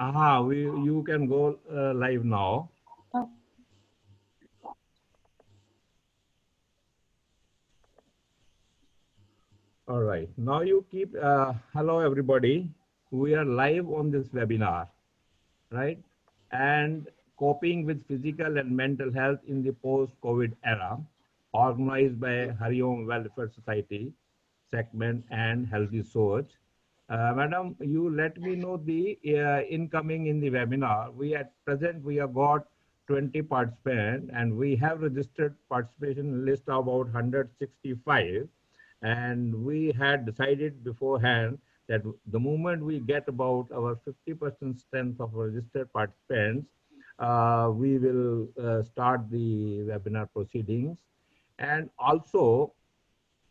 You can go live now. All right. Now you keep, hello everybody. We are live on this webinar, right? And coping with physical and mental health in the post-COVID era, organized by Hariom Welfare Society, segment and Healthy Soch. Madam, you let me know the incoming in the webinar. We at present, we have got 20 participants and we have registered participation list of about 165. And we had decided beforehand that the moment we get about our 50% strength of registered participants, we will start the webinar proceedings. And also,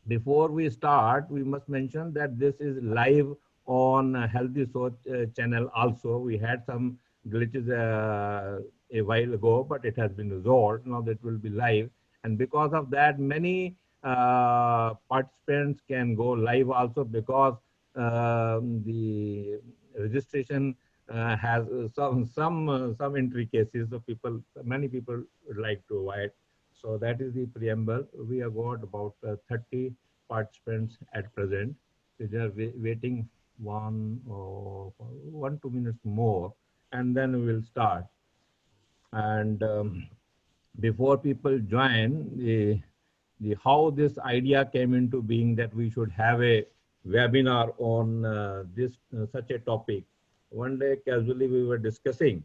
before we start, we must mention that this is live on Healthy Soch channel also. We had some glitches a while ago, but it has been resolved. Now that will be live. And because of that, many participants can go live also because the registration has some intricacies. So many people would like to avoid. So that is the preamble. We have got about 30 participants at present. They are waiting 2 minutes more, and then we will start. And before people join, the how this idea came into being that we should have a webinar on this such a topic. One day, casually, we were discussing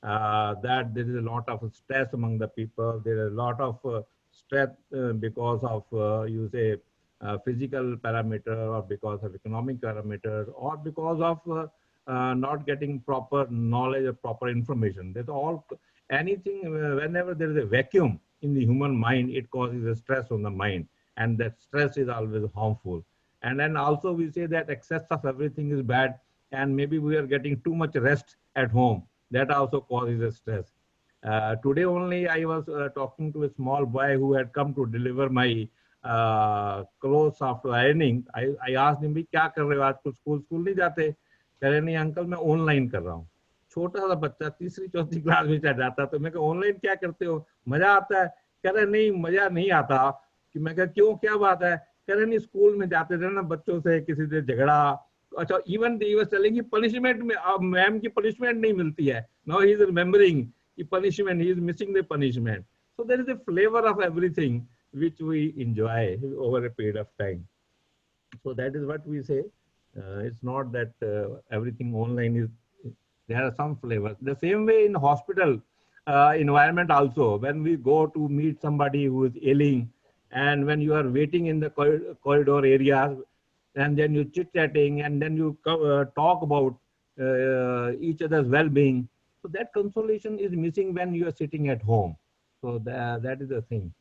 that there is a lot of stress among the people. There is a lot of stress because of, you say, physical parameter or because of economic parameter or because of not getting proper knowledge or proper information. That's all. Anything, whenever there is a vacuum in the human mind, it causes a stress on the mind. And that stress is always harmful. And then also we say that excess of everything is bad. And maybe we are getting too much rest at home. That also causes a stress. Today only I was talking to a small boy who had come to deliver my clothes after ironing. I asked him, क्या कर रहे हो आजकल, school नहीं जाते? कह रहे नहीं अंकल मैं ऑनलाइन कर रहा हूँ. छोटा सा बच्चा तीसरी चौथी क्लास में चढ़ जाता, तो मैं ऑनलाइन क्या करते हो, मजा आता है? कह रहे नहीं मजा नहीं आता. कि मैं क्यों, क्या बात है? कह रहे नहीं स्कूल में जाते थे ना, बच्चों से किसी से झगड़ा. अच्छा, even they was telling punishment में, अब मैम की पनिशमेंट नहीं मिलती है. नाउ ही इज रिमेंबरिंग कि punishment, he is missing the punishment. So there is a flavor of everything which we enjoy over a period of time. So that is what we say. It's not that everything online is, there are some flavors. The same way in hospital environment also, when we go to meet somebody who is ailing, and when you are waiting in the corridor area, and then you chit-chatting, and then you talk about each other's well-being. So that consolation is missing when you are sitting at home. So that is the thing.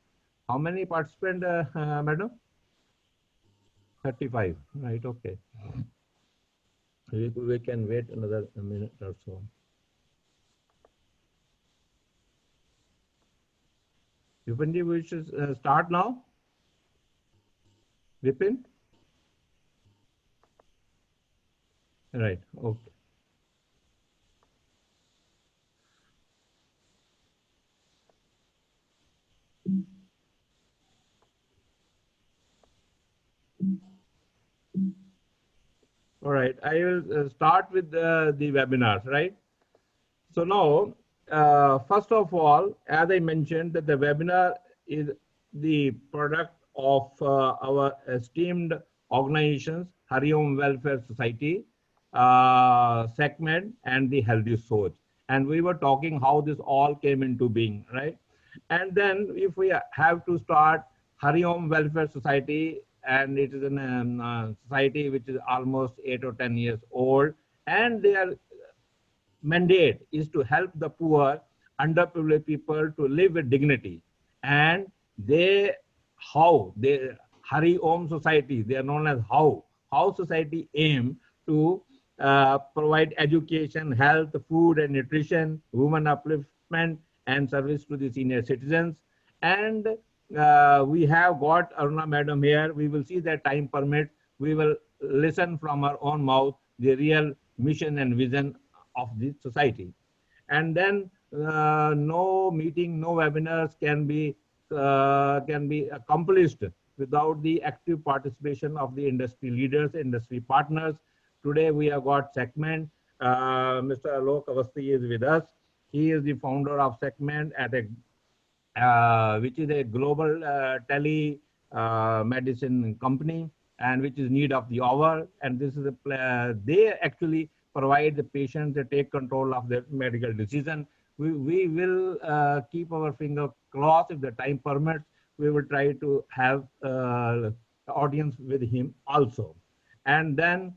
How many participants, madam? 35, right? Okay. We can wait another minute or so. Vipinji, we should start now. Vipin? Right, okay. All right, I will start with the webinars, right? So now, first of all, as I mentioned, that the webinar is the product of our esteemed organizations, Hariom Welfare Society, segment, and the Healthy Soch. And we were talking how this all came into being, right? And then if we have to start Hariom Welfare Society, and it is a society which is almost 8 or 10 years old, and they are mandate is to help the poor, underprivileged people to live with dignity. And they, how they, Hari Om Society, they are known as how society aim to provide education, health, food and nutrition, women upliftment and service to the senior citizens. And we have got Aruna madam here. We will see that time permits. We will listen from her own mouth the real mission and vision of the society. And then no meeting, no webinars can be accomplished without the active participation of the industry leaders, industry partners. Today we have got Segment. Mr. Alok Avasthi is with us. He is the founder of Segment at a which is a global tele medicine company, and which is need of the hour. And this is they actually provide the patient, they take control of their medical decision. We will keep our finger crossed. If the time permits, we will try to have audience with him also. And then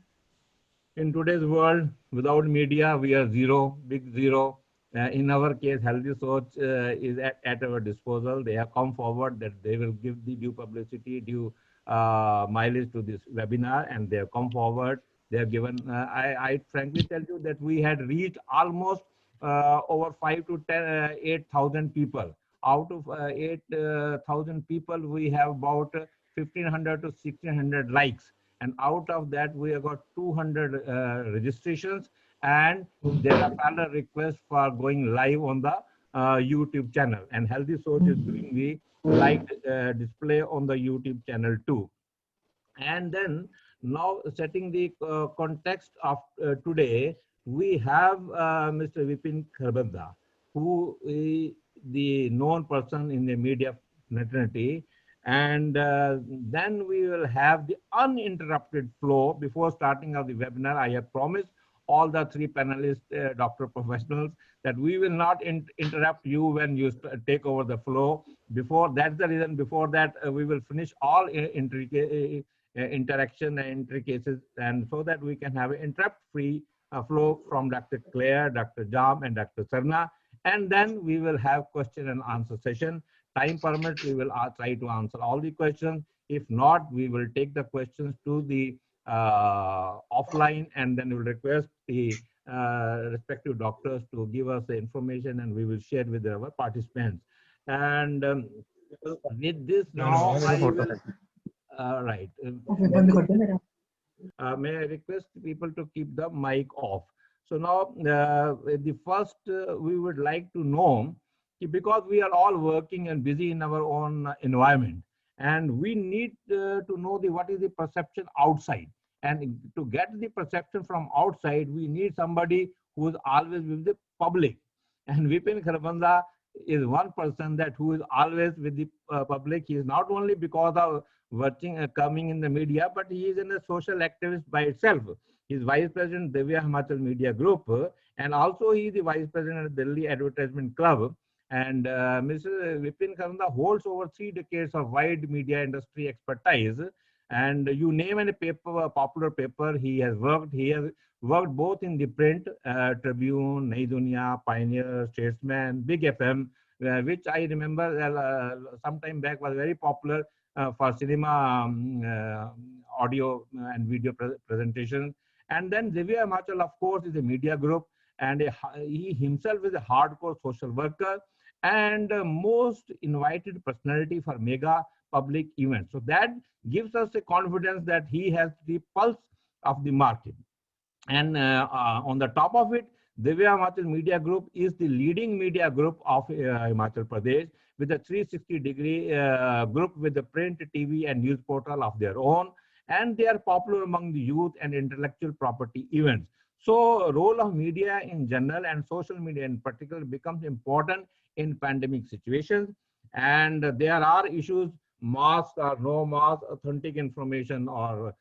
in today's world, without media, we are zero, big zero. In our case, Healthy Soch is at our disposal. They have come forward that they will give the due publicity, due mileage to this webinar, and they have come forward. They have given, I frankly tell you that we had reached almost over 5 to 10, 8,000 people. Out of 8,000 people, we have about 1,500 to 1,600 likes. And out of that, we have got 200 registrations, and there are parallel requests for going live on the YouTube channel. And Healthy Soch is doing the live display on the YouTube channel too. And then now setting the context of today, we have Mr. Vipin Kharbanda, who is the known person in the media fraternity. And then we will have the uninterrupted flow. Before starting of the webinar, I have promised all the three panelists, doctor professionals, that we will not interrupt you when you take over the flow. Before, that's the reason, before that, we will finish all interaction and intercases, and so that we can have an interrupt-free flow from Dr. Claire, Dr. Jam, and Dr. Sarna. And then we will have question and answer session. Time permits, we will try to answer all the questions. If not, we will take the questions to the offline, and then we'll request the respective doctors to give us the information, and we will share with our participants. And with this now, I will, right. May I request people to keep the mic off. So now the first we would like to know, because we are all working and busy in our own environment, and we need to know what is the perception outside. And to get the perception from outside, we need somebody who is always with the public. And Vipin Kharbanda is one person that who is always with the public. He is not only because of working, coming in the media, but he is in a social activist by itself. He is Vice President Divya Himachal Media Group, and also he is the Vice President of Delhi Advertisement Club. And Mr. Vipin Kharbanda holds over 3 decades of wide media industry expertise. And you name any paper, popular paper, he has worked. He has worked both in the print, Tribune, Nai Duniya, Pioneer, Statesman, Big FM, which I remember some time back was very popular for cinema audio and video presentation. And then Divya Himachal, of course, is a media group, and he himself is a hardcore social worker and most invited personality for mega public events. So that gives us a confidence that he has the pulse of the market. And on the top of it, Divya Himachal Media Group is the leading media group of Himachal Pradesh, with a 360-degree group with the print, TV, and news portal of their own. And they are popular among the youth and intellectual property events. So role of media in general and social media in particular becomes important in pandemic situations. And there are issues, mask or no mask, authentic information or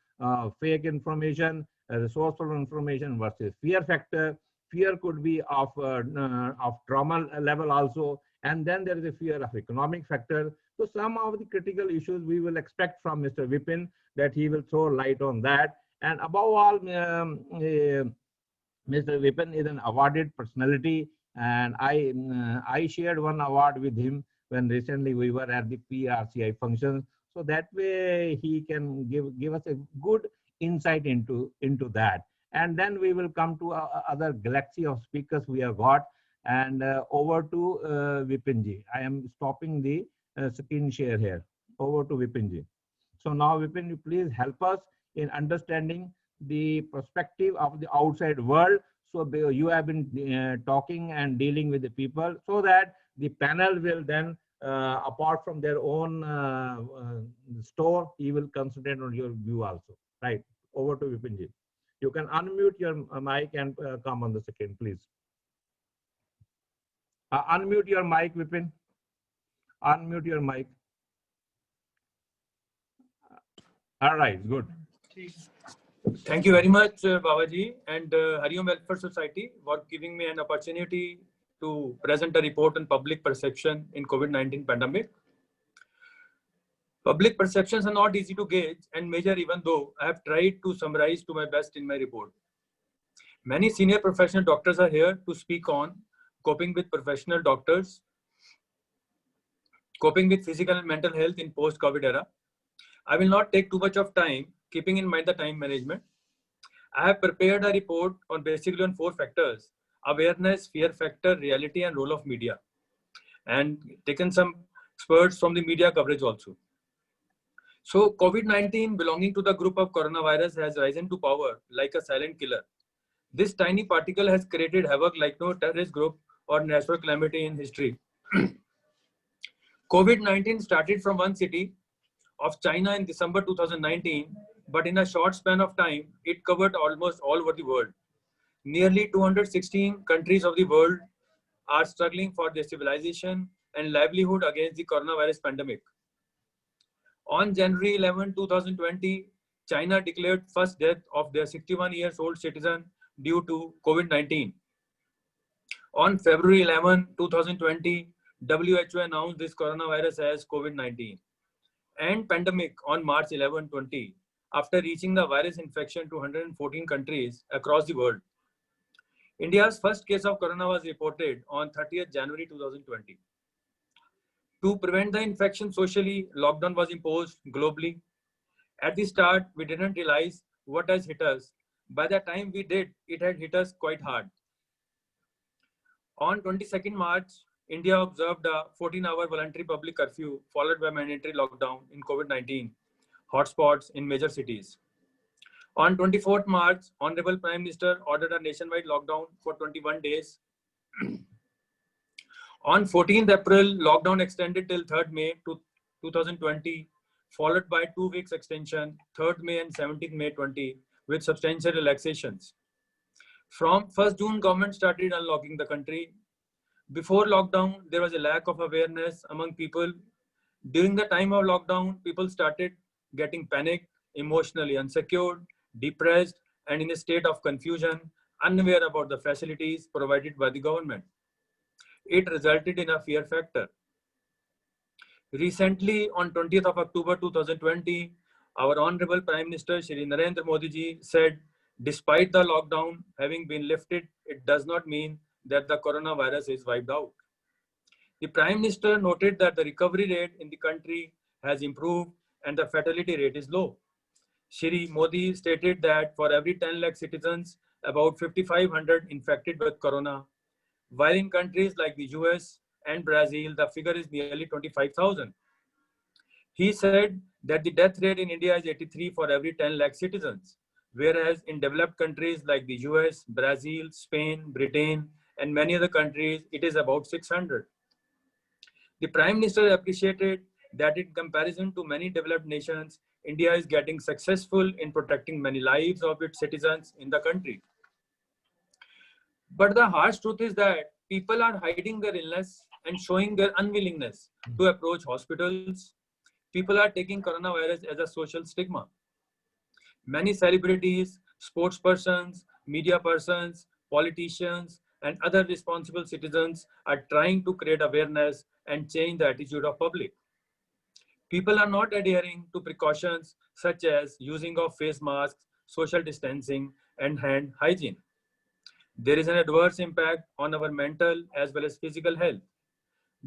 fake information, resourceful information versus fear factor. Fear could be of trauma level also. And then there is a fear of economic factor. So some of the critical issues we will expect from Mr. Vipin, that he will throw light on that. And above all, Mr. Vipin is an awarded personality, and I shared one award with him when recently we were at the PRCI function. So that way he can give us a good insight into that. And then we will come to other galaxy of speakers we have got. And over to Vipinji. I am stopping the screen share here. Over to Vipinji. So now, Vipin, you please help us in understanding the perspective of the outside world, So you have been talking and dealing with the people so that the panel will then, apart from their own store, he will concentrate on your view also. Right. Over to Vipinji. You can unmute your mic and come on the second, please. Unmute your mic, Vipin. Unmute your mic. All right, good. Thank you very much, Babaji and Hariom Welfare Society for giving me an opportunity to present a report on public perception in COVID-19 pandemic. Public perceptions are not easy to gauge and measure, even though I have tried to summarize to my best in my report. Many senior professional doctors are here to speak on coping with professional doctors, coping with physical and mental health in post-COVID era. I will not take too much of time, keeping in mind the time management. I have prepared a report on basically on 4 factors: awareness, fear factor, reality, and role of media, and taken some experts from the media coverage also. So COVID-19, belonging to the group of coronavirus, has risen to power like a silent killer. This tiny particle has created havoc like no terrorist group or natural calamity in history. COVID-19 started from one city of China in December 2019, but in a short span of time, it covered almost all over the world. Nearly 216 countries of the world are struggling for their civilization and livelihood against the coronavirus pandemic. On January 11, 2020, China declared first death of their 61 years old citizen due to COVID-19. On February 11, 2020, WHO announced this coronavirus as COVID-19 and pandemic on March 11, 20, after reaching the virus infection to 114 countries across the world. India's first case of corona was reported on 30th January 2020. To prevent the infection socially, lockdown was imposed globally. At the start, we didn't realize what has hit us. By the time we did, it had hit us quite hard. On 22nd March, India observed a 14-hour voluntary public curfew followed by mandatory lockdown in COVID-19 hotspots in major cities. On 24th March, Honorable Prime Minister ordered a nationwide lockdown for 21 days. On 14th April, lockdown extended till 3rd May 2020, followed by 2 weeks extension, 3rd May and 17th May 20, with substantial relaxations. From 1st June, government started unlocking the country. Before lockdown, there was a lack of awareness among people. During the time of lockdown, people started getting panicked, emotionally unsecured, depressed, and in a state of confusion, unaware about the facilities provided by the government. It resulted in a fear factor. Recently, on 20th of October 2020, our Honorable Prime Minister Shri Narendra Modi ji said, despite the lockdown having been lifted, it does not mean that the coronavirus is wiped out. The Prime Minister noted that the recovery rate in the country has improved and the fatality rate is low. Shri Modi stated that for every 10 lakh citizens, about 5,500 infected with corona, while in countries like the US and Brazil, the figure is nearly 25,000. He said that the death rate in India is 83 for every 10 lakh citizens, whereas in developed countries like the US, Brazil, Spain, Britain, and many other countries, it is about 600. The Prime Minister appreciated that in comparison to many developed nations, India is getting successful in protecting many lives of its citizens in the country. But the harsh truth is that people are hiding their illness and showing their unwillingness to approach hospitals. People are taking coronavirus as a social stigma. Many celebrities, sports persons, media persons, politicians, and other responsible citizens are trying to create awareness and change the attitude of public. People are not adhering to precautions such as using of face masks, social distancing, and hand hygiene. There is an adverse impact on our mental as well as physical health.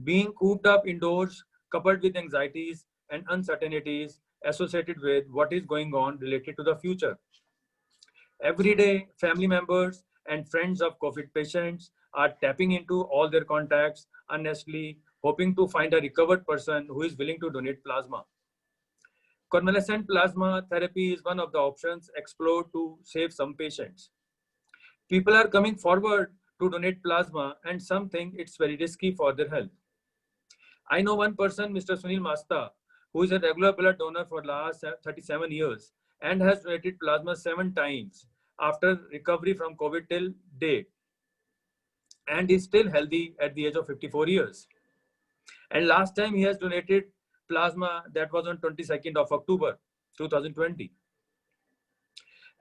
Being cooped up indoors, coupled with anxieties and uncertainties associated with what is going on related to the future. Every day, family members and friends of COVID patients are tapping into all their contacts honestly, hoping to find a recovered person who is willing to donate plasma. Convalescent plasma therapy is one of the options explored to save some patients. People are coming forward to donate plasma, and some think it's very risky for their health. I know one person, Mr. Sunil Masta, who is a regular blood donor for last 37 years and has donated plasma 7 times after recovery from COVID till date, and is still healthy at the age of 54 years. And last time he has donated plasma, that was on 22nd of October 2020.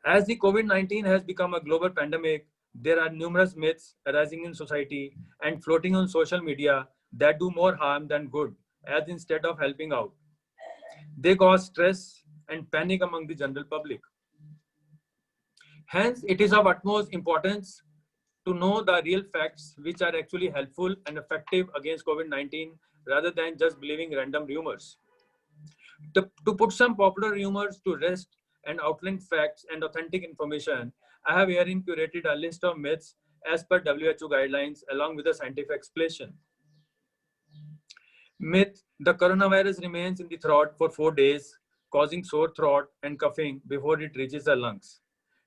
As the COVID-19 has become a global pandemic, there are numerous myths arising in society and floating on social media that do more harm than good, as instead of helping out. They cause stress and panic among the general public. Hence, it is of utmost importance to know the real facts which are actually helpful and effective against COVID-19 rather than just believing random rumors. To put some popular rumors to rest and outline facts and authentic information, I have herein curated a list of myths as per WHO guidelines along with a scientific explanation. Myth: the coronavirus remains in the throat for 4 days, causing sore throat and coughing before it reaches the lungs.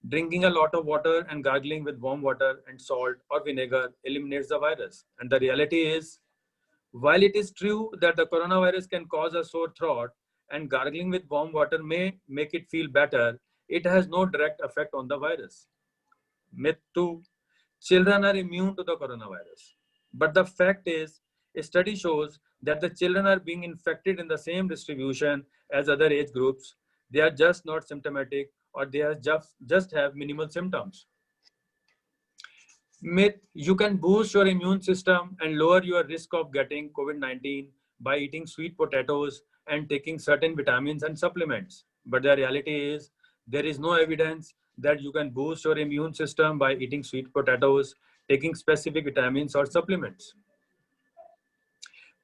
Drinking a lot of water and gargling with warm water and salt or vinegar eliminates the virus. And the reality is, while it is true that the coronavirus can cause a sore throat and gargling with warm water may make it feel better, it has no direct effect on the virus. Myth 2: children are immune to the coronavirus. But the fact is, a study shows that the children are being infected in the same distribution as other age groups. They are just not symptomatic, or they are just have minimal symptoms. Myth: you can boost your immune system and lower your risk of getting COVID-19 by eating sweet potatoes and taking certain vitamins and supplements. But the reality is, there is no evidence that you can boost your immune system by eating sweet potatoes, taking specific vitamins or supplements.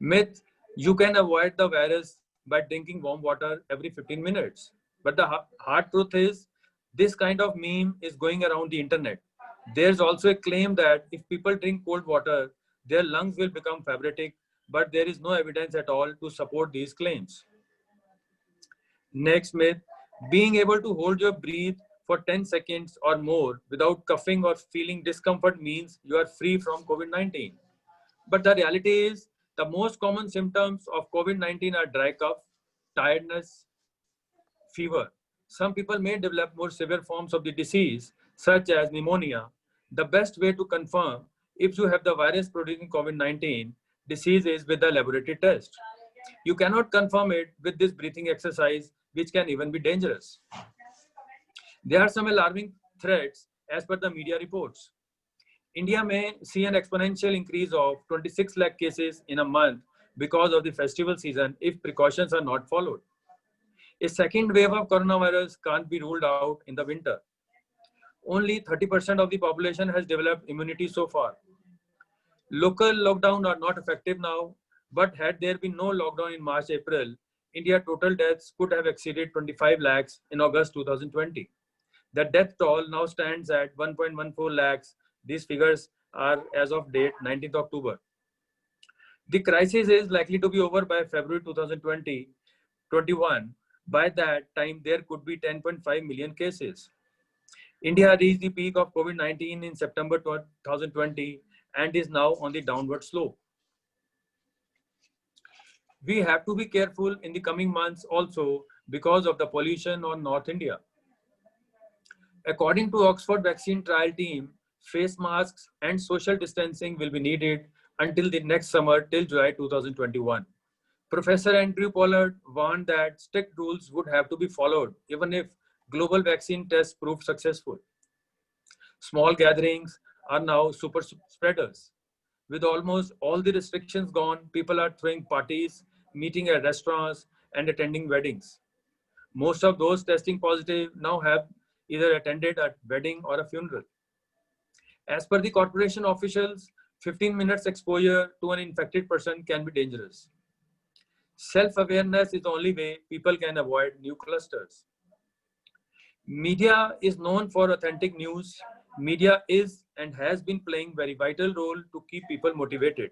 Myth: you can avoid the virus by drinking warm water every 15 minutes. But the hard truth is, this kind of meme is going around the internet. There's also a claim that if people drink cold water, their lungs will become fibrotic, but there is no evidence at all to support these claims. Next myth: being able to hold your breath for 10 seconds or more without coughing or feeling discomfort means you are free from COVID-19. But the reality is, the most common symptoms of COVID-19 are dry cough, tiredness, fever. Some people may develop more severe forms of the disease, such as pneumonia. The best way to confirm if you have the virus producing COVID-19 disease is with the laboratory test. You cannot confirm it with this breathing exercise, which can even be dangerous. There are some alarming threats as per the media reports. India may see an exponential increase of 26 lakh cases in a month because of the festival season if precautions are not followed. A second wave of coronavirus can't be ruled out in the winter. Only 30% of the population has developed immunity so far. Local lockdowns are not effective now, but had there been no lockdown in March, April, India total deaths could have exceeded 25 lakhs in August 2020. The death toll now stands at 1.14 lakhs. These figures are as of date 19th October. The crisis is likely to be over by February 2021. By that time, there could be 10.5 million cases. India reached the peak of COVID-19 in September 2020 and is now on the downward slope. We have to be careful in the coming months also because of the pollution on North India. According to Oxford Vaccine Trial Team, face masks and social distancing will be needed until the next summer till July 2021. Professor Andrew Pollard warned that strict rules would have to be followed even if global vaccine tests proved successful. Small gatherings are now super spreaders. With almost all the restrictions gone, people are throwing parties, meeting at restaurants, and attending weddings. Most of those testing positive now have either attended a wedding or a funeral. As per the corporation officials, 15 minutes exposure to an infected person can be dangerous. Self-awareness is the only way people can avoid new clusters. Media is known for authentic news. Media is and has been playing a very vital role to keep people motivated.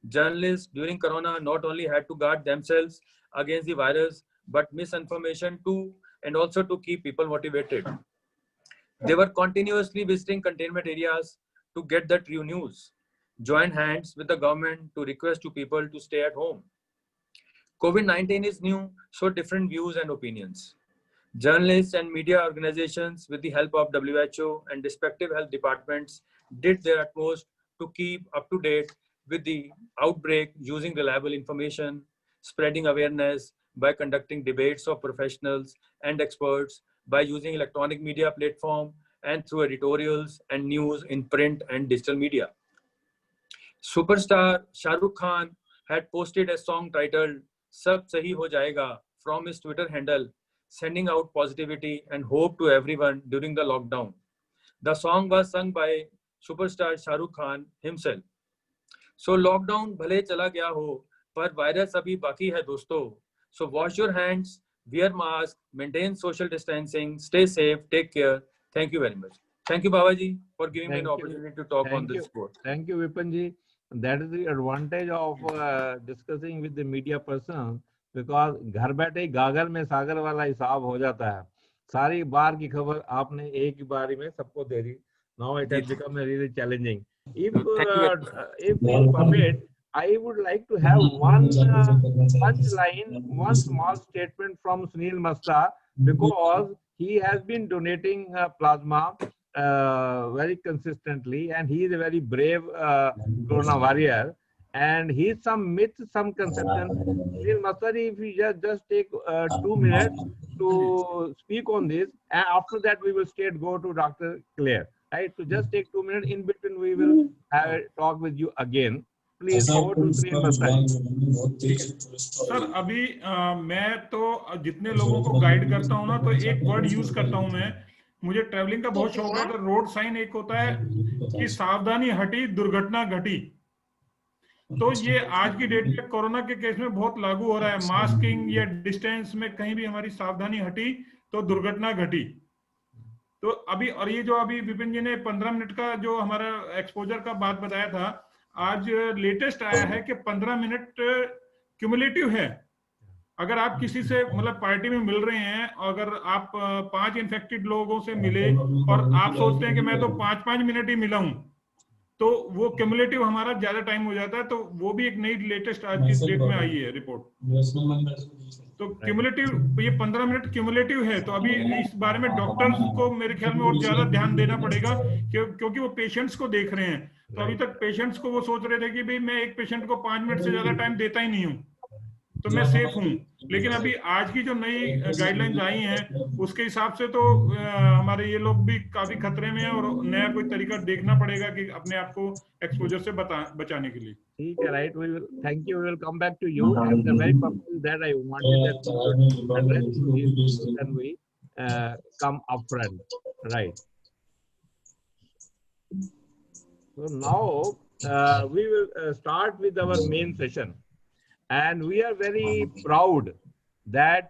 Journalists during Corona not only had to guard themselves against the virus, but misinformation too, and also to keep people motivated. They were continuously visiting containment areas to get the true news, join hands with the government to request to people to stay at home. COVID-19 is new, so different views and opinions. Journalists and media organizations, with the help of WHO and respective health departments, did their utmost to keep up to date with the outbreak using reliable information, spreading awareness by conducting debates of professionals and experts, by using electronic media platform and through editorials and news in print and digital media. Superstar Shah Rukh Khan had posted a song titled Sab Sahi Ho Jayega from his Twitter handle, sending out positivity and hope to everyone during the lockdown. The song was sung by superstar Shah Rukh Khan himself. So lockdown भले चला गया हो, पर virus अभी बाकी है दोस्तों. So wash your hands, wear mask, maintain social distancing, stay safe, take care. Thank you very much. Thank you, Babaji, for giving me the opportunity to talk on this board. Thank you, Vipanji. That is the advantage of discussing with the media person, because घर बैठे गागर में सागर वाला हिसाब हो जाता है. सारी बार की खबर आपने एक ही बारी में सबको दे दी. Now it has become really challenging. If you permit, I would like to have one punchline, one small statement from Sunil Masta, because he has been donating plasma very consistently, and he is a very brave corona warrior, and he is some myths, some conceptions. Sunil Mastari, if you just take 2 minutes to speak on this, and after that we will straight go to Dr. Claire. Right, so just take 2 minutes. In between, we will have a talk with you again. Please over to Sunil Mastari. Sir अभी मैं तो जितने लोगों को guide करता हूँ ना, तो एक वर्ड यूज करता हूँ मैं. मुझे ट्रैवलिंग का बहुत शौक है. तो रोड साइन एक होता है कि सावधानी हटी दुर्घटना घटी. तो ये आज की डेट में कोरोना के केस में बहुत लागू हो रहा है. मास्किंग या डिस्टेंस में कहीं भी हमारी सावधानी हटी तो दुर्घटना घटी. तो अभी, और ये जो अभी विपिन जी ने 15 मिनट का जो हमारा एक्सपोजर का बात बताया था, आज लेटेस्ट आया है कि 15 मिनट क्यूमुलेटिव है. अगर आप किसी से मतलब पार्टी में मिल रहे हैं, अगर आप 5 इन्फेक्टेड लोगों से मिले और आप सोचते हैं कि मैं तो 5-5 मिनट ही मिला हूं, तो वो क्यूमुलेटिव हमारा ज्यादा टाइम हो जाता है. तो वो भी एक नई लेटेस्ट आज की डेट में आई है रिपोर्ट. तो क्यूमुलेटिव, ये 15 मिनट क्यूमुलेटिव है. तो अभी इस बारे में डॉक्टर्स को मेरे ख्याल में और ज्यादा ध्यान देना पड़ेगा, क्योंकि वो पेशेंट्स को देख रहे हैं. तो अभी तक पेशेंट्स को वो सोच रहे थे कि भाई मैं एक पेशेंट को 5 मिनट से ज्यादा टाइम देता ही नहीं हूँ, तो मैं सेफ हूँ. लेकिन अभी आज की जो नई गाइडलाइंस आई हैं, उसके हिसाब से तो हमारे ये लोग भी काफी खतरे में हैं, और नया कोई तरीका देखना पड़ेगा कि अपने आप को एक्सपोजर से बचाने के लिए. ठीक है, right. Thank you. We will come back to you. And the very purpose that I wanted that we should address this, and we come up front, right? So now we will start with our main session. And we are very proud that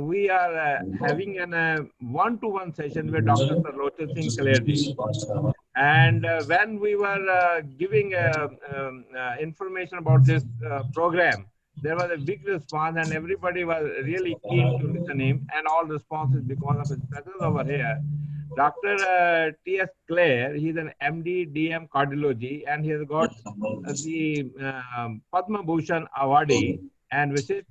we are having a one-to-one session with Dr. Sarlochar Singh Kalerji. And when we were giving information about this program, there was a big response, and everybody was really keen to listen to him. And all responses because of his presence over here. Dr. T.S. Clare, he's an MD, DM cardiology, and he has got the Padma Bhushan awardee and Vishisht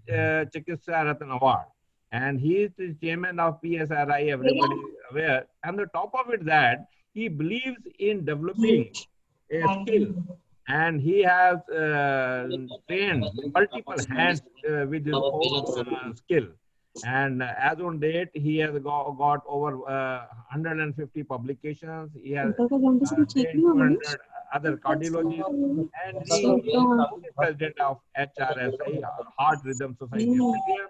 Chikitsa Ratan award. And he is the chairman of PSRI, everybody is aware. And the top of it that he believes in developing a skill, and he has trained multiple hands with his own skill. And as on date, he has got over 150 publications. He has trained 200 other cardiologists, and he is the president of HRSI, Heart Rhythm Society of India.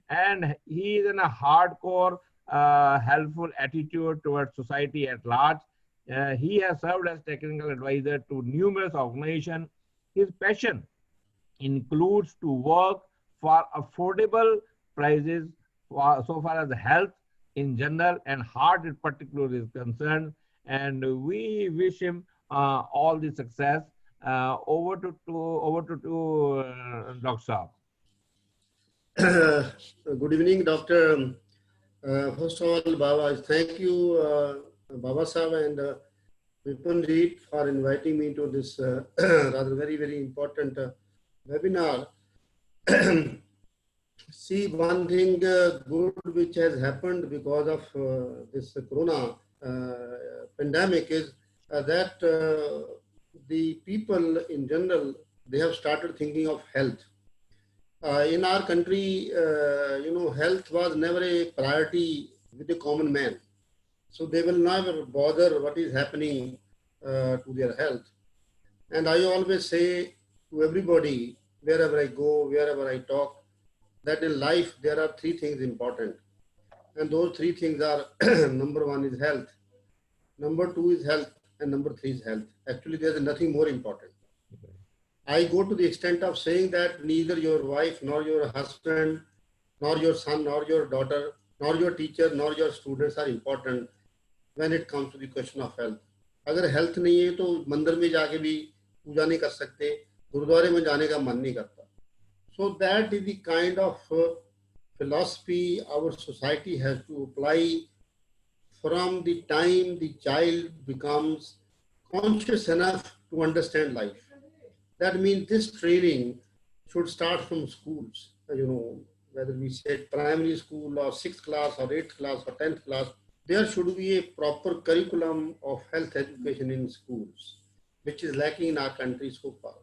And he is in a hardcore, helpful attitude towards society at large. He has served as technical advisor to numerous organizations. His passion includes to work for affordable prices so far as health in general and heart in particular is concerned. And we wish him all the success. Over to Dr. Saab. Good evening, Doctor. First of all, Baba, thank you Baba Sahib and Vipinji for inviting me to this rather very, very important webinar. See, one thing good which has happened because of this corona pandemic is that the people in general, they have started thinking of health. In our country, health was never a priority with the common man. So they will never bother what is happening to their health. And I always say to everybody, wherever I go, wherever I talk, that in life there are three things important. And those three things are number one is health, number two is health, and number three is health. Actually, there's nothing more important. I go to the extent of saying that neither your wife, nor your husband, nor your son, nor your daughter, nor your teacher, nor your students are important when it comes to the question of health. अगर health नहीं है तो मंदिर में जाके भी पूजा नहीं कर सकते, गुरुद्वारे में जाने का मन नहीं करता. So that is the kind of philosophy our society has to apply from the time the child becomes conscious enough to understand life. That means this training should start from schools, whether we say primary school or 6th class or 8th class or 10th class, there should be a proper curriculum of health education in schools, which is lacking in our country so far.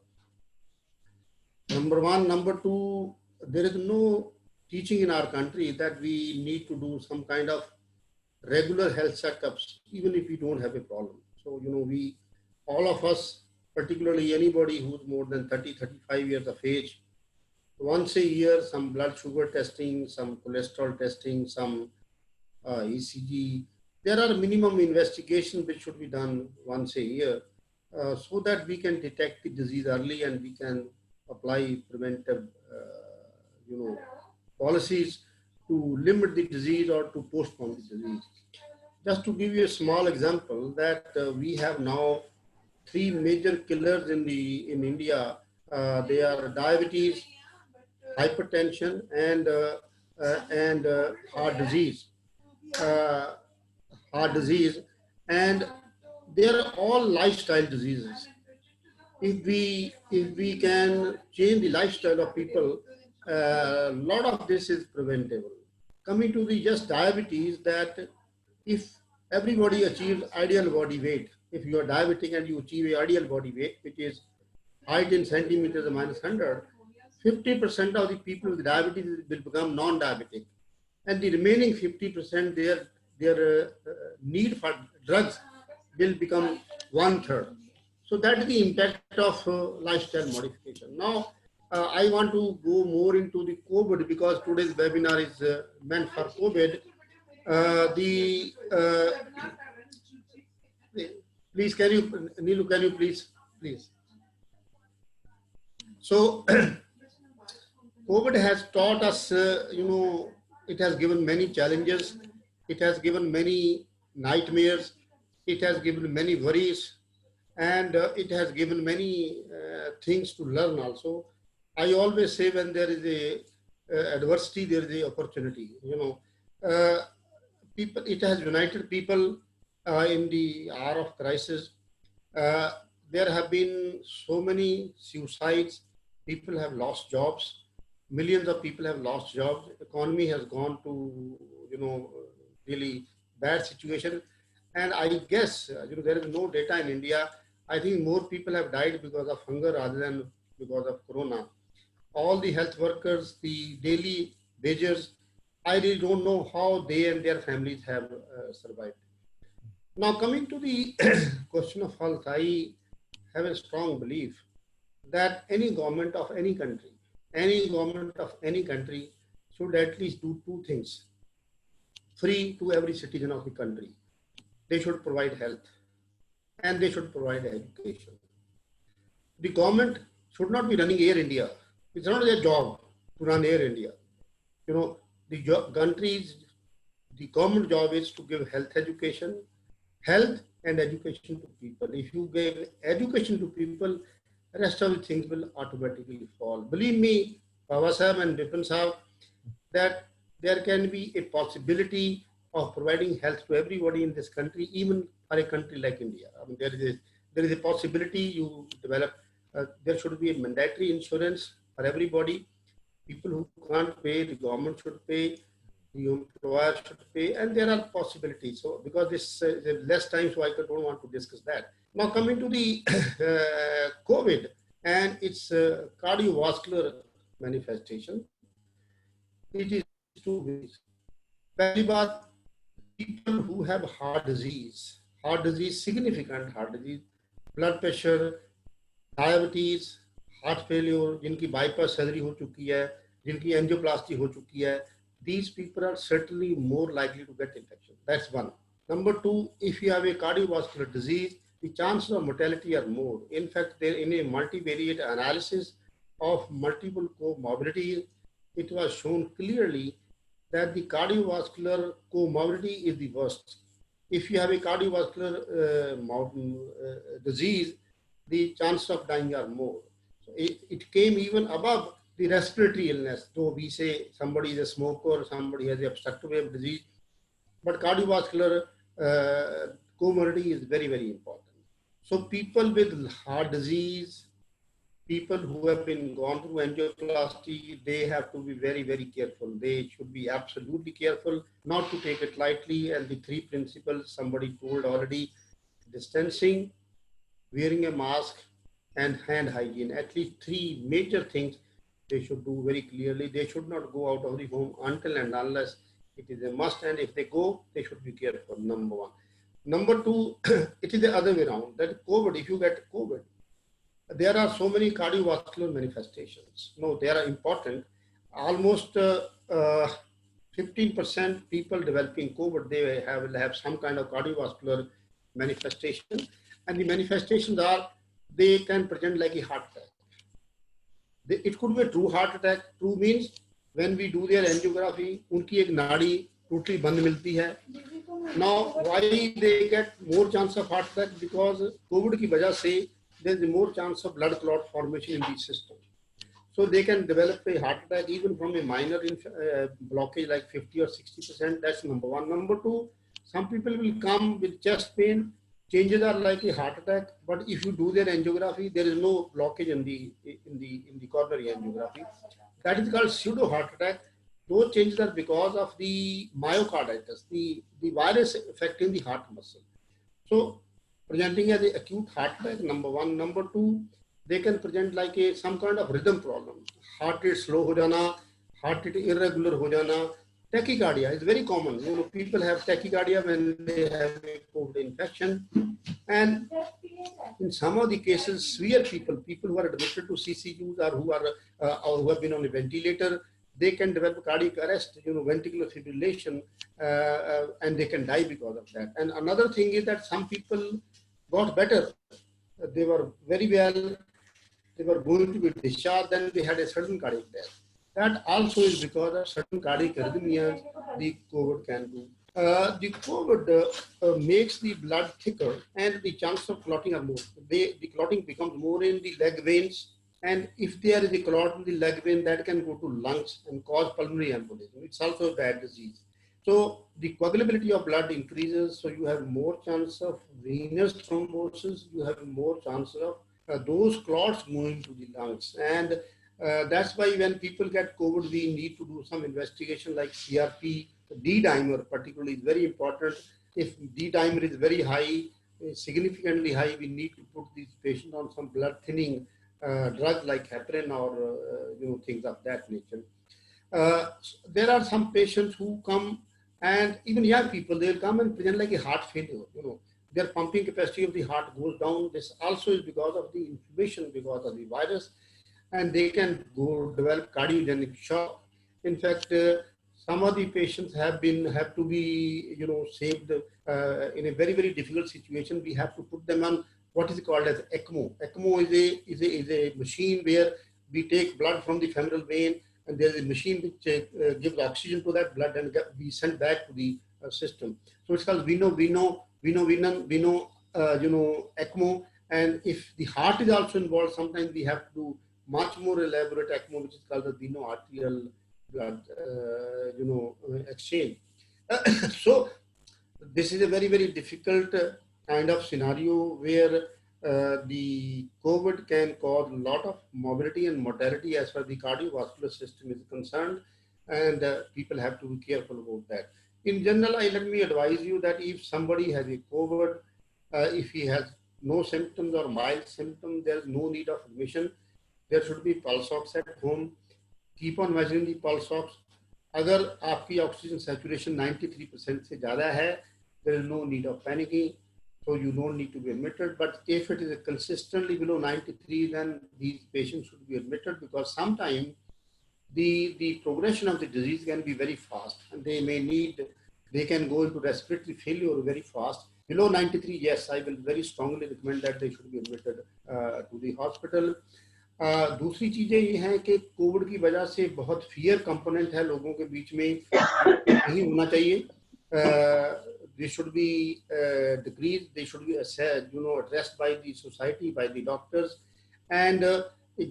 Number one. Number two, there is no teaching in our country that we need to do some kind of regular health checkups, even if we don't have a problem. So, all of us, particularly anybody who's more than 30, 35 years of age, once a year, some blood sugar testing, some cholesterol testing, some ECG. There are minimum investigations which should be done once a year so that we can detect the disease early and we can apply preventive, policies to limit the disease or to postpone the disease. Just to give you a small example, that we have now three major killers in India. They are diabetes, hypertension, and heart disease. And they are all lifestyle diseases. If we can change the lifestyle of people, a lot of this is preventable. Coming to the just diabetes, that if everybody achieves ideal body weight, if you are diabetic and you achieve a ideal body weight, which is height in centimeters minus 100, 50% of the people with diabetes will become non-diabetic, and the remaining 50%, their need for drugs will become 1/3. So that is the impact of lifestyle modification. Now, I want to go more into the COVID because today's webinar is meant for COVID. Please, Neelu, can you please? So, COVID has taught us, it has given many challenges. It has given many nightmares. It has given many worries. And it has given many things to learn also. I always say when there is a adversity, there is a opportunity. It has united people in the hour of crisis. There have been so many suicides. People have lost jobs. Millions of people have lost jobs. Economy has gone to, really bad situation. And I guess, there is no data in India. I think more people have died because of hunger rather than because of corona. All the health workers, the daily wagers, I really don't know how they and their families have survived. Now, coming to the question of health, I have a strong belief that any government of any country should at least do two things. Free to every citizen of the country. They should provide health and they should provide education. The government should not be running Air India. It's not their job to run Air India. The government job is to give health and education to people. If you give education to people, the rest of the things will automatically fall. Believe me, Baba Sahib and Vipin Sahib, that there can be a possibility of providing health to everybody in this country, even for a country like India. I mean, there is a possibility you develop, there should be a mandatory insurance for everybody. People who can't pay, the government should pay, the employer should pay, and there are possibilities. So because this is less time, so I don't want to discuss that. Now coming to the COVID and its cardiovascular manifestation, it is two ways. Pehli baat, people who have heart disease, significant heart disease, blood pressure, diabetes, heart failure, जिनकी bypass surgery हो चुकी है, जिनकी angioplasty हो चुकी है, these people are certainly more likely to get infection. That's one. Number two, if you have a cardiovascular disease, the chances of mortality are more. In fact, there in a multivariate analysis of multiple comorbidities, it was shown clearly that the cardiovascular comorbidity is the worst. If you have a cardiovascular disease, the chances of dying are more. So it came even above the respiratory illness, though we say somebody is a smoker, somebody has a obstructive wave disease, but cardiovascular comorbidity is very, very important. So people with heart disease, people who have been gone through angioplasty, they have to be very, very careful. They should be absolutely careful not to take it lightly. And the three principles somebody told already: distancing, wearing a mask, and hand hygiene. At least three major things they should do very clearly. They should not go out of the home until and unless it is a must. And if they go, they should be careful, number one. Number two, it is the other way around. That COVID, if you get COVID, there are so many cardiovascular manifestations. No, they are important. Almost 15% people developing COVID, they will have some kind of cardiovascular manifestation. And the manifestations are, they can present like a heart attack. It could be a true heart attack. True means when we do their angiography, उनकी एक नाड़ी totally बंद मिलती है. Now, why they get more chance of heart attack? Because COVID की वजह से there is more chance of blood clot formation in the system. So they can develop a heart attack even from a minor blockage like 50 or 60%. That's number one. Number two, some people will come with chest pain. Changes are like a heart attack, but if you do their angiography, there is no blockage in the coronary angiography. That is called pseudo heart attack. Those changes are because of the myocarditis, the virus affecting the heart muscle. So presenting as an acute heart attack, number one. Number two, they can present like some kind of rhythm problem. Heart rate slow ho jana, heart rate irregular ho jana. Tachycardia is very common. You know, people have tachycardia when they have a COVID infection. And in some of the cases, severe people who are admitted to CCUs or who have been on a ventilator, they can develop cardiac arrest, ventricular fibrillation, and they can die because of that. And another thing is that some people got better. They were very well. They were going to be discharged, then they had a sudden cardiac death. That also is because of certain cardiac arrhythmias the COVID can do. The COVID makes the blood thicker and the chance of clotting are more. The clotting becomes more in the leg veins, and if there is a clot in the leg vein, that can go to lungs and cause pulmonary embolism. It's also a bad disease. So the coagulability of blood increases, so you have more chance of venous thrombosis, you have more chance of those clots moving to the lungs. And that's why when people get COVID, we need to do some investigation like CRP. D-dimer particularly is very important. If D-dimer is very high, significantly high, we need to put these patients on some blood thinning drugs like heparin or things of that nature. There are some patients who come, and even young people, they'll come and present like a heart failure. Their pumping capacity of the heart goes down. This also is because of the inflammation, because of the virus, and they can develop cardiogenic shock. In fact, some of the patients have to be saved in a very, very difficult situation. We have to put them on what is called as ECMO. ECMO is a machine where we take blood from the femoral vein, and there is a machine which gives oxygen to that blood and be sent back to the system. So it's called veno ECMO. And if the heart is also involved, sometimes we have to do much more elaborate ECMO, which is called the veno-arterial blood exchange. So this is a very, very difficult kind of scenario where the COVID can cause a lot of morbidity and mortality as far as the cardiovascular system is concerned, and people have to be careful about that. In general, let me advise you that if somebody has a COVID, if he has no symptoms or mild symptoms, there is no need of admission. There should be pulse ox at home. Keep on measuring the pulse ox. अगर आपकी oxygen saturation 93% से ज़्यादा है, there is no need of panicking, so you don't need to be admitted. But if it is consistently below 93, then these patients should be admitted, because sometimes the progression of the disease can be very fast, and they can go into respiratory failure very fast. Below 93, yes, I will very strongly recommend that they should be admitted to the hospital. दूसरी चीजें ये हैं कि Covid की वजह से बहुत fear component है लोगों के बीच में, नहीं होना चाहिए. They should be decreased, they should be addressed by the society, by the doctors, and a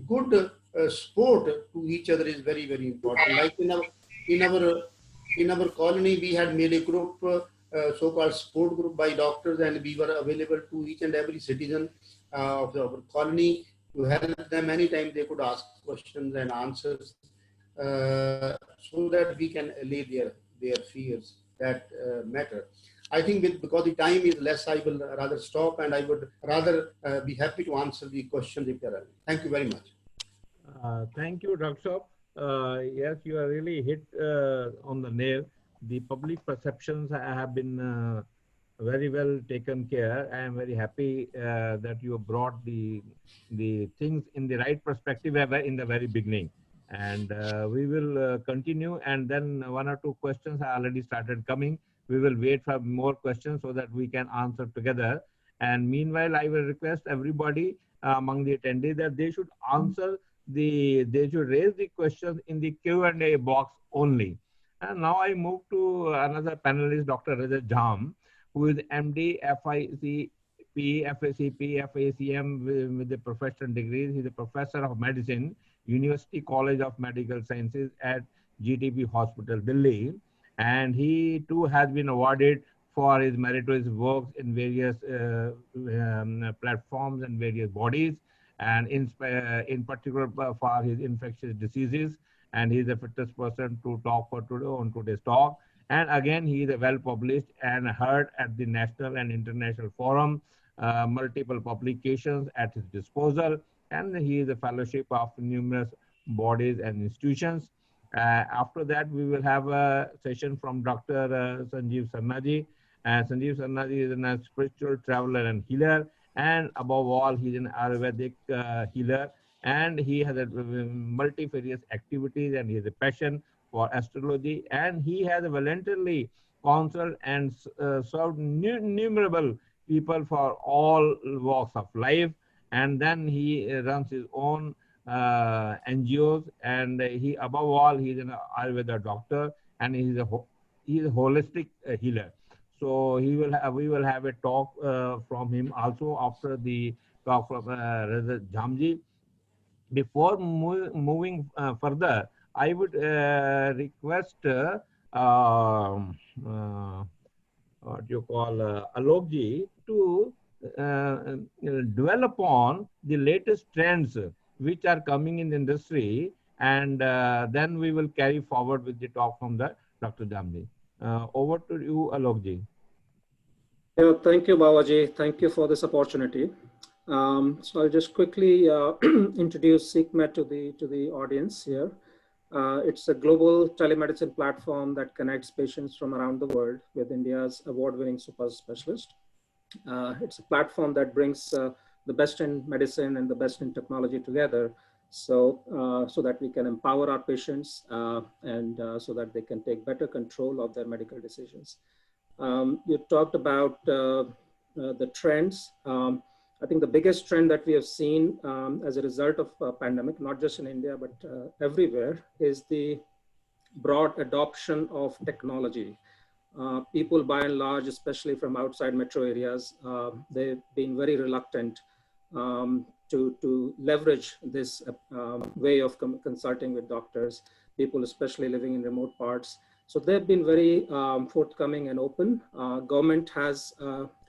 good support to each other is very, very important. Like in our colony, we had made a group, so-called support group by doctors, and we were available to each and every citizen of our colony to help them anytime they could ask questions and answers, so that we can allay their fears that matter. I think because the time is less, I will rather stop, and I would rather be happy to answer the questions if there are. Thank you very much. Thank you, Dr. Yes, you are really hit on the nail. The public perceptions have been very well taken care. I am very happy that you brought the things in the right perspective in the very beginning. And we will continue, and then one or two questions have already started coming. We will wait for more questions so that we can answer together. And meanwhile, I will request everybody among the attendees that they should they should raise the questions in the Q&A box only. And now I move to another panelist, Dr. Rajat Jham, who is MD, FICP, FACP, FACM with the professional degrees. He's a professor of medicine, University College of Medical Sciences at GTB Hospital, Delhi. And he too has been awarded for his meritorious works in various platforms and various bodies, and in particular for his infectious diseases. And he's the fittest person to talk on today's talk. And again, he is well published and heard at the national and international forum, multiple publications at his disposal, and he is a fellowship of numerous bodies and institutions. After that, we will have a session from Dr. Sanjeev Sarnaji. Sanjeev Sarnaji is a spiritual traveler and healer, and above all, he's an Ayurvedic healer, and he has multifarious activities, and he has a passion for astrology, and he has voluntarily counseled and served innumerable people for all walks of life. And then he runs his own NGOs, and he, above all, he's an Ayurveda doctor, and he's a holistic healer. So we will have a talk from him also after the talk from Rajat Jhamji. Before moving further, I would request what you call Alokji to dwell upon the latest trends which are coming in the industry, and then we will carry forward with the talk from the Dr. Jhamji. Over to you, Alokji. Yeah, thank you, Babaji. Thank you for this opportunity. So I'll just quickly introduce SeqMed to the audience here. It's a global telemedicine platform that connects patients from around the world with India's award-winning super specialist. It's a platform that brings the best in medicine and the best in technology together, so that we can empower our patients and so that they can take better control of their medical decisions. You talked about the trends. I think the biggest trend that we have seen as a result of pandemic, not just in India, but everywhere, is the broad adoption of technology. People by and large, especially from outside metro areas, they've been very reluctant to leverage this way of consulting with doctors. People, especially living in remote parts, So they've been very forthcoming and open. Government has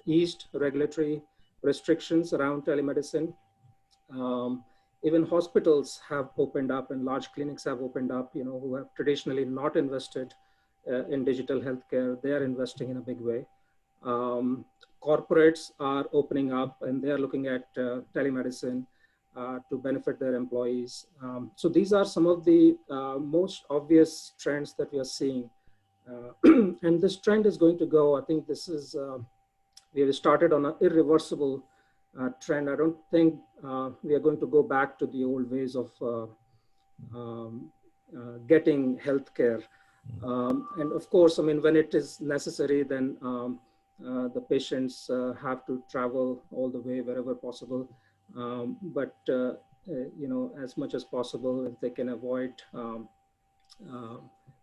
eased regulatory restrictions around telemedicine. Even hospitals have opened up and large clinics have opened up, who have traditionally not invested in digital healthcare. They are investing in a big way. Corporates are opening up and they are looking at telemedicine to benefit their employees. So these are some of the most obvious trends that we are seeing. And this trend is going to go. I think this is, we have started on an irreversible trend. I don't think we are going to go back to the old ways of getting healthcare. And of course, I mean, when it is necessary, then the patients have to travel all the way wherever possible. But as much as possible, if they can avoid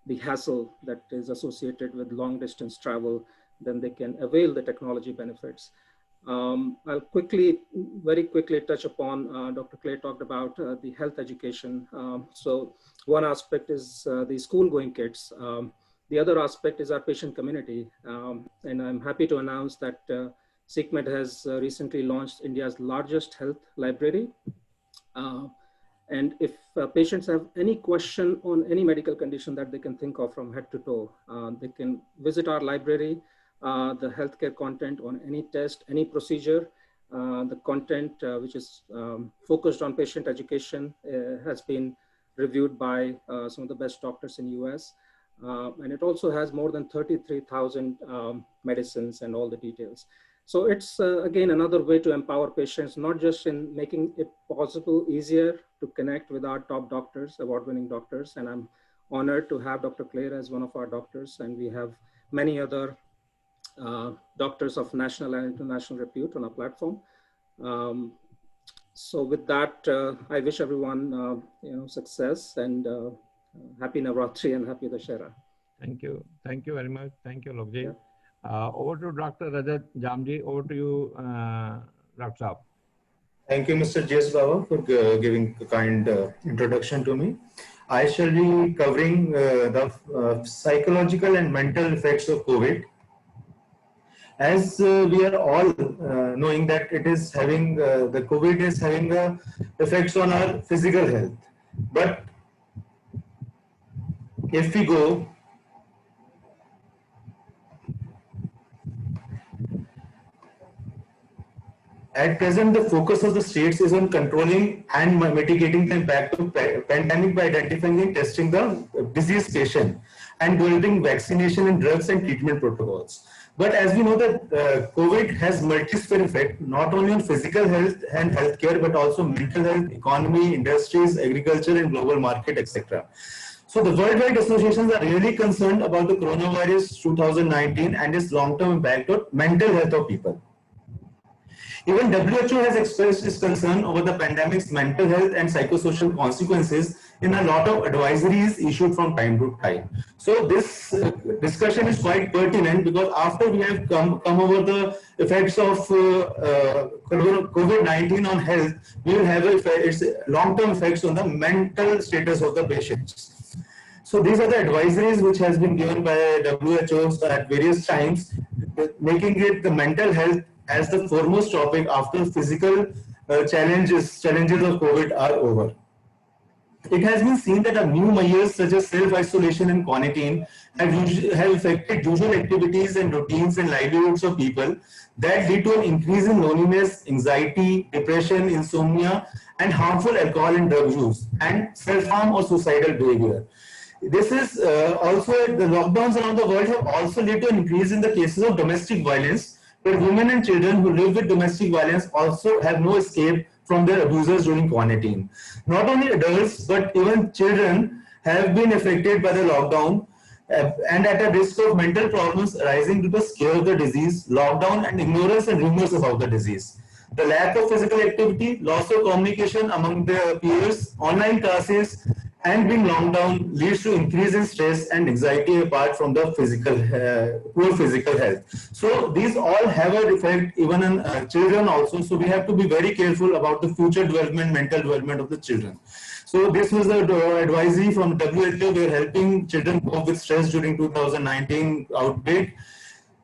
the hassle that is associated with long distance travel, then they can avail the technology benefits. I'll very quickly touch upon, Dr. Clay talked about the health education. So one aspect is the school-going kids. The other aspect is our patient community. And I'm happy to announce that SeqMed has recently launched India's largest health library. And if patients have any question on any medical condition that they can think of from head to toe, they can visit our library. The healthcare content on any test, any procedure, the content which is focused on patient education has been reviewed by some of the best doctors in US. And it also has more than 33,000 medicines and all the details. So it's again, another way to empower patients, not just in making it possible, easier to connect with our top doctors, award-winning doctors. And I'm honored to have Dr. Clare as one of our doctors. And we have many other doctors of national and international repute on our platform. So with that, I wish everyone success and happy Navratri and happy Dussehra. Thank you very much. Thank you, Lokji. Yeah. Over to Dr. Rajat Jamji. Over to you, Dr. Saab. Thank you, Mr. J.S. Baba, for giving a kind introduction to me. I shall be covering the psychological and mental effects of COVID. As we are all knowing that it is having, the COVID is having effects on our physical health. But if we go at present, the focus of the states is on controlling and mitigating the impact of pandemic by identifying and testing the disease patient and developing vaccination and drugs and treatment protocols. But as we know that COVID has multi-sphere effect, not only on physical health and healthcare, but also mental health, economy, industries, agriculture, and global market, etc. So the worldwide associations are really concerned about the coronavirus 2019 and its long-term impact on mental health of people. Even WHO has expressed its concern over the pandemic's mental health and psychosocial consequences in a lot of advisories issued from time to time. So this discussion is quite pertinent because after we have come over the effects of COVID-19 on health, we will have its long-term effects on the mental status of the patients. So these are the advisories which has been given by WHO at various times, making it the mental health as the foremost topic after physical challenges of COVID are over. It has been seen that new measures such as self-isolation and quarantine have affected usual activities and routines and livelihoods of people that lead to an increase in loneliness, anxiety, depression, insomnia, and harmful alcohol and drug use, and self-harm or suicidal behavior. This is also, the lockdowns around the world have also led to an increase in the cases of domestic violence, where women and children who live with domestic violence also have no escape from their abusers during quarantine. Not only adults, but even children have been affected by the lockdown and at a risk of mental problems arising due to the scare of the disease, lockdown, and ignorance and rumors about the disease. The lack of physical activity, loss of communication among their peers, online classes, and being locked down leads to increase in stress and anxiety apart from the poor physical health. So these all have an effect even on children also. So we have to be very careful about the future development, mental development of the children. So this was the advisory from WHO. We are helping children cope with stress during 2019 outbreak.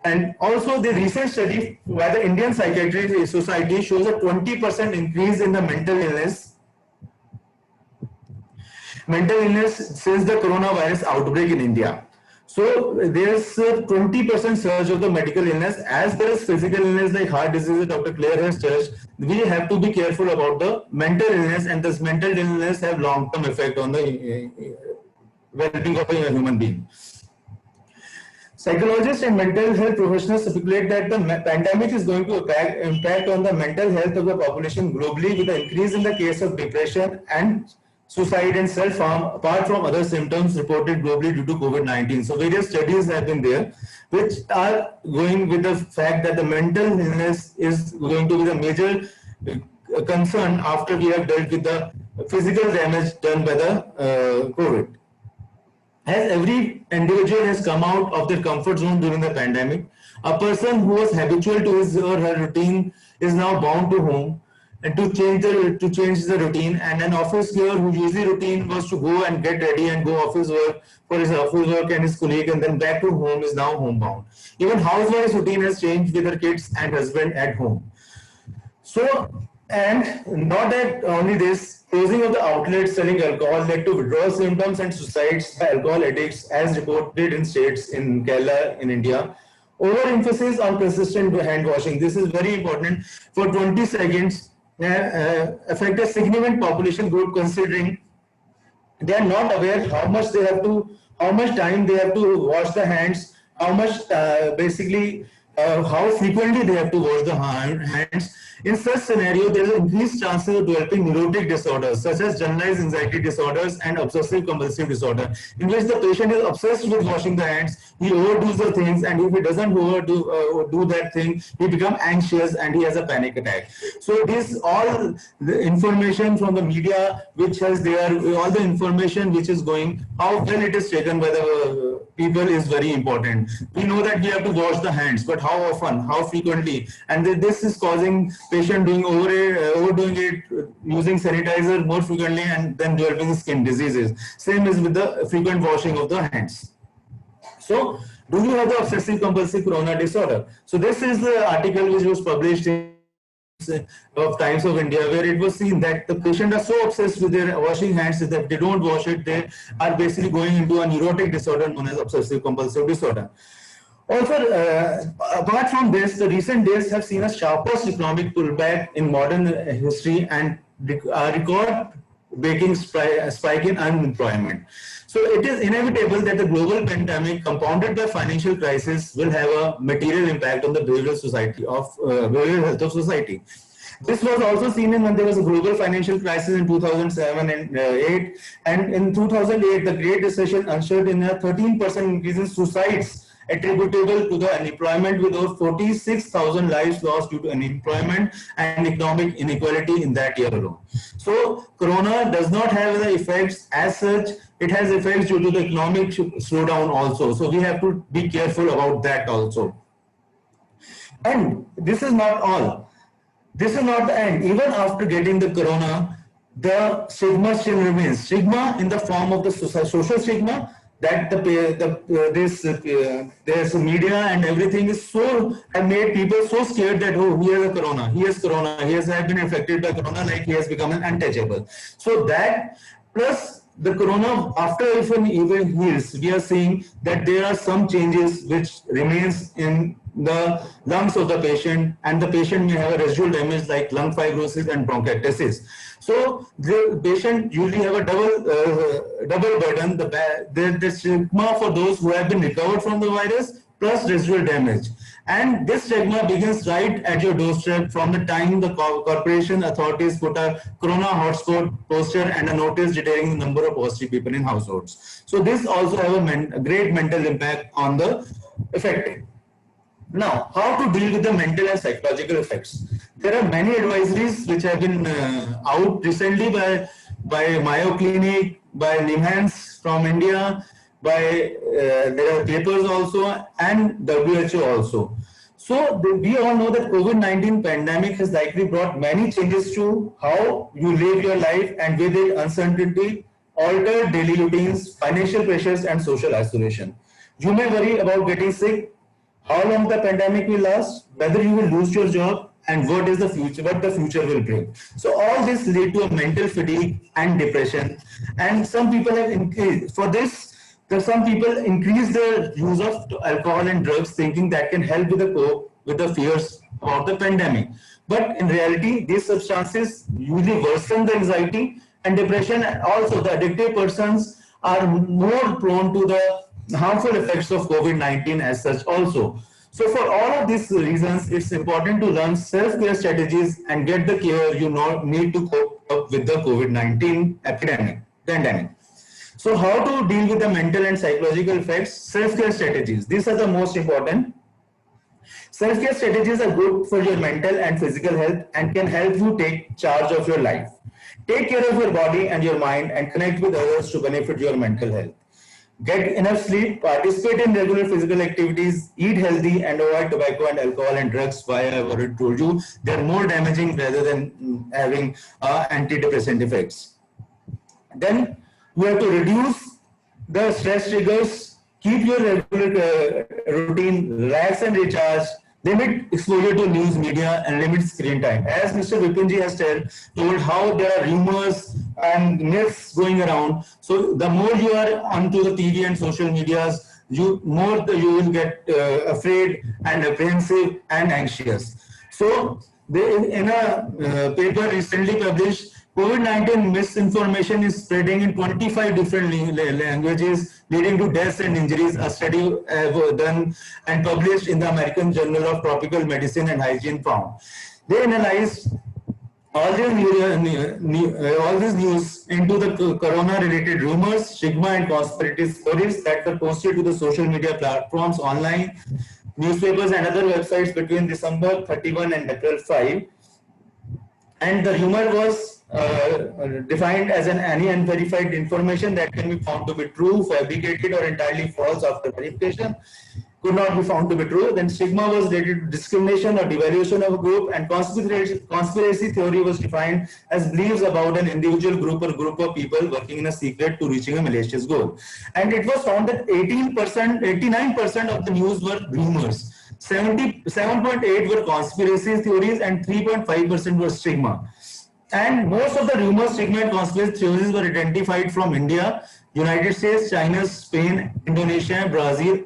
And also the recent study by the Indian Psychiatry Society shows a 20% increase in the mental illness since the coronavirus outbreak in India. So there's a 20% surge of the medical illness, as well as physical illness like heart disease. Dr. Claire has touched. We have to be careful about the mental illness, and this mental illness have long-term effect on the well-being of a human being. Psychologists and mental health professionals speculate that the pandemic is going to impact on the mental health of the population globally, with an increase in the case of depression and suicide and self-harm, apart from other symptoms reported globally due to COVID-19. So various studies have been there, which are going with the fact that the mental illness is going to be the major concern after we have dealt with the physical damage done by the COVID. As every individual has come out of their comfort zone during the pandemic, a person who was habitual to his or her routine is now bound to home and to change the routine. And an office goer whose usually routine was to go and get ready and go office work for his office work and his colleague and then back to home is now homebound. Even housewife's routine has changed with her kids and husband at home. So, and not that only this, closing of the outlets selling alcohol led to withdrawal symptoms and suicides by alcohol addicts, as reported in states in Kerala in India. Overemphasis on consistent hand washing. This is very important. For 20 seconds, affect a significant population group, considering they are not aware how much time they have to wash the hands, how much how frequently they have to wash the hands. In such scenario, there is increased chances of developing neurotic disorders such as generalized anxiety disorders and obsessive compulsive disorder, in which the patient is obsessed with washing the hands. He overdoes the things, and if he doesn't do that thing, he becomes anxious and he has a panic attack. So this all the information from the media, which has all the information which is going, how well it is taken by the people is very important. We know that we have to wash the hands, but how often, how frequently, and this is causing patient overdoing it, using sanitizer more frequently, and then developing skin diseases. Same is with the frequent washing of the hands. So, do you have the obsessive compulsive corona disorder? So this is the article which was published in of Times of India, where it was seen that the patients are so obsessed with their washing hands that if they don't wash it, they are basically going into a neurotic disorder known as obsessive compulsive disorder. Also, apart from this, the recent days have seen a sharpest economic pullback in modern history and record-breaking spike in unemployment. So it is inevitable that the global pandemic, compounded by financial crisis, will have a material impact on the behavioral health of society. This was also seen when there was a global financial crisis in 2007 and 8, and in 2008, the Great Recession ushered in a 13% increase in suicides attributable to the unemployment, with over 46,000 lives lost due to unemployment and economic inequality in that year alone. So Corona does not have the effects as such. It has effects due to the economic slowdown also. So we have to be careful about that also. And this is not all. This is not the end. Even after getting the Corona, the stigma still remains. Stigma in the form of the social stigma, that there's media and everything is so, and made people so scared that, oh, he has a Corona, he has Corona, he has been infected by Corona, like he has become an untouchable. So that, plus the Corona, after if an event heals, we are seeing that there are some changes which remains in the lungs of the patient, and the patient may have a residual damage like lung fibrosis and bronchiectasis. So the patient usually have a double burden, the stigma for those who have been recovered from the virus plus residual damage. And this stigma begins right at your doorstep from the time the corporation authorities put a Corona hotspot poster and a notice detailing the number of positive people in households. So this also have a great mental impact on the affected. Now, how to deal with the mental and psychological effects? There are many advisories which have been out recently by Mayo Clinic, by Nimhans from India, by there are papers also, and WHO also. So we all know that COVID-19 pandemic has likely brought many changes to how you live your life, and with it uncertainty, altered daily routines, financial pressures, and social isolation. You may worry about getting sick, how long the pandemic will last, whether you will lose your job, and what the future will bring. So all this lead to a mental fatigue and depression. And some people have increased for this. Some people increase the use of alcohol and drugs, thinking that can help with the fears about the pandemic. But in reality, these substances usually worsen the anxiety and depression. And also, the addictive persons are more prone to the harmful effects of COVID-19 as such also. So for all of these reasons, it's important to learn self-care strategies and get the care you need to cope up with the COVID-19 pandemic. So how to deal with the mental and psychological effects? Self-care strategies. These are the most important. Self-care strategies are good for your mental and physical health and can help you take charge of your life. Take care of your body and your mind and connect with others to benefit your mental health. Get enough sleep, participate in regular physical activities, eat healthy, and avoid tobacco and alcohol and drugs. Why I've already told you, they're more damaging rather than having antidepressant effects. Then you have to reduce the stress triggers, keep your regular routine, relax and recharge, limit exposure to news media, and limit screen time. As Mr. Vipinji has told how there are rumors and myths going around. So the more you are onto the TV and social medias, you will get afraid and apprehensive and anxious. So in a paper recently published, COVID-19 misinformation is spreading in 25 different languages, leading to deaths and injuries. A study done and published in the American Journal of Tropical Medicine and Hygiene found. They analyzed all this news into the corona-related rumors, stigma, and conspiracy theories that were posted to the social media platforms, online, newspapers, and other websites between December 31 and April 5. And the rumor was defined as any unverified information that can be found to be true, fabricated, or entirely false after verification. Could not be found to be true. Then stigma was related to discrimination or devaluation of a group, and conspiracy theory was defined as beliefs about an individual group or group of people working in a secret to reaching a malicious goal. And it was found that 89% of the news were rumors, 77.8% were conspiracy theories, and 3.5% were stigma. And most of the rumors, stigma, and conspiracy theories were identified from India, United States, China, Spain, Indonesia, Brazil.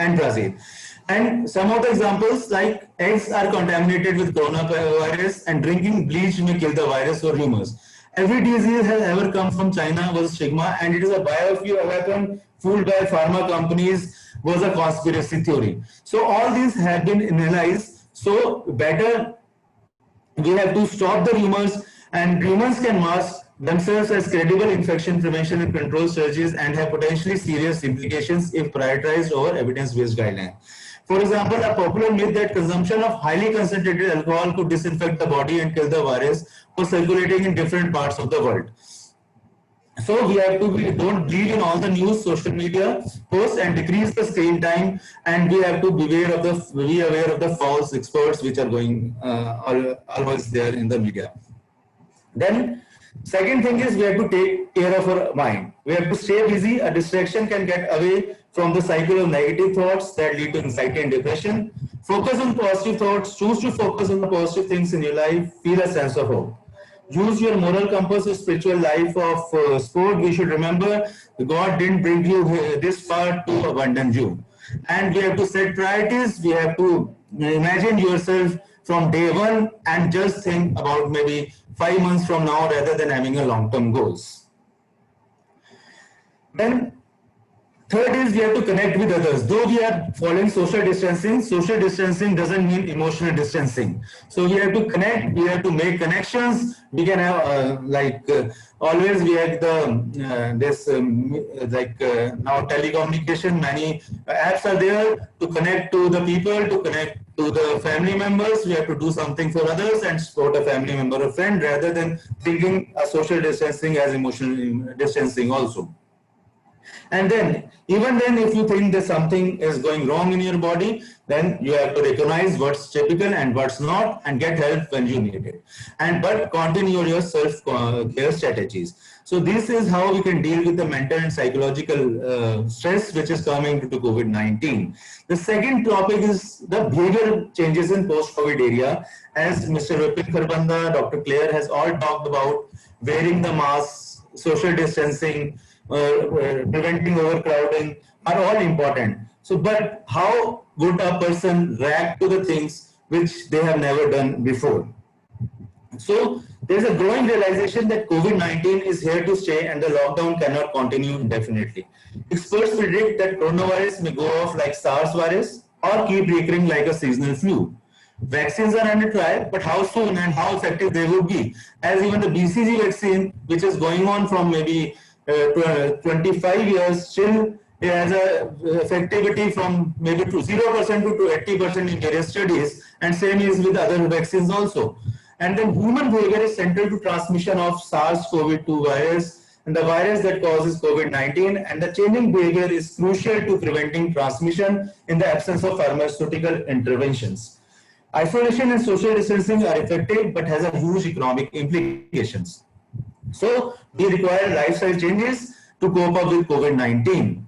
And some of the examples, like eggs are contaminated with coronavirus and drinking bleach may kill the virus, or rumors. Every disease has ever come from China was stigma, and it is a biofuel weapon fueled by pharma companies was a conspiracy theory. So all these have been analyzed. So better we have to stop the rumors, and rumors can mask themselves as credible infection prevention and control strategies and have potentially serious implications if prioritized over evidence-based guidelines. For example, a popular myth that consumption of highly concentrated alcohol could disinfect the body and kill the virus was circulating in different parts of the world. So we have to don't believe in all the news, social media posts, and decrease the screen time. And we have to be aware of the false experts which are going always there in the media. Then second thing is we have to take care of our mind. We have to stay busy. A distraction can get away from the cycle of negative thoughts that lead to anxiety and depression. Focus on positive thoughts. Choose to focus on the positive things in your life. Feel a sense of hope. Use your moral compass of spiritual life of sport. We should remember God didn't bring you this far to abandon you. And we have to set priorities. We have to imagine yourself from day one and just think about maybe 5 months from now rather than having a long-term goals. Then third is we have to connect with others. Though we are following social distancing doesn't mean emotional distancing. So we have to connect, we have to make connections. We can have always we have now telecommunication, many apps are there to connect to the people, to connect to the family members, we have to do something for others and support a family member or friend rather than thinking a social distancing as emotional distancing also. And then, even then, if you think that something is going wrong in your body, then you have to recognize what's typical and what's not, and get help when you need it. But continue your self-care strategies. So this is how we can deal with the mental and psychological stress which is coming due to COVID-19. The second topic is the behavioral changes in post-COVID area. As Mr. Vipin Kharbanda, Dr. Claire has all talked about wearing the mask, social distancing, preventing overcrowding are all important. So, but how would a person react to the things which they have never done before? So, there's a growing realization that COVID-19 is here to stay and the lockdown cannot continue indefinitely. Experts predict that coronavirus may go off like SARS virus or keep recurring like a seasonal flu. Vaccines are under trial, but how soon and how effective they would be? As even the BCG vaccine, which is going on from maybe 25 years, still it has a effectivity from maybe to 0% to 80% in various studies, and same is with other vaccines also. And then human behavior is central to transmission of SARS-CoV-2 virus and the virus that causes COVID-19, and the changing behavior is crucial to preventing transmission in the absence of pharmaceutical interventions. Isolation and social distancing are effective but has a huge economic implications. So we require lifestyle changes to cope up with COVID-19.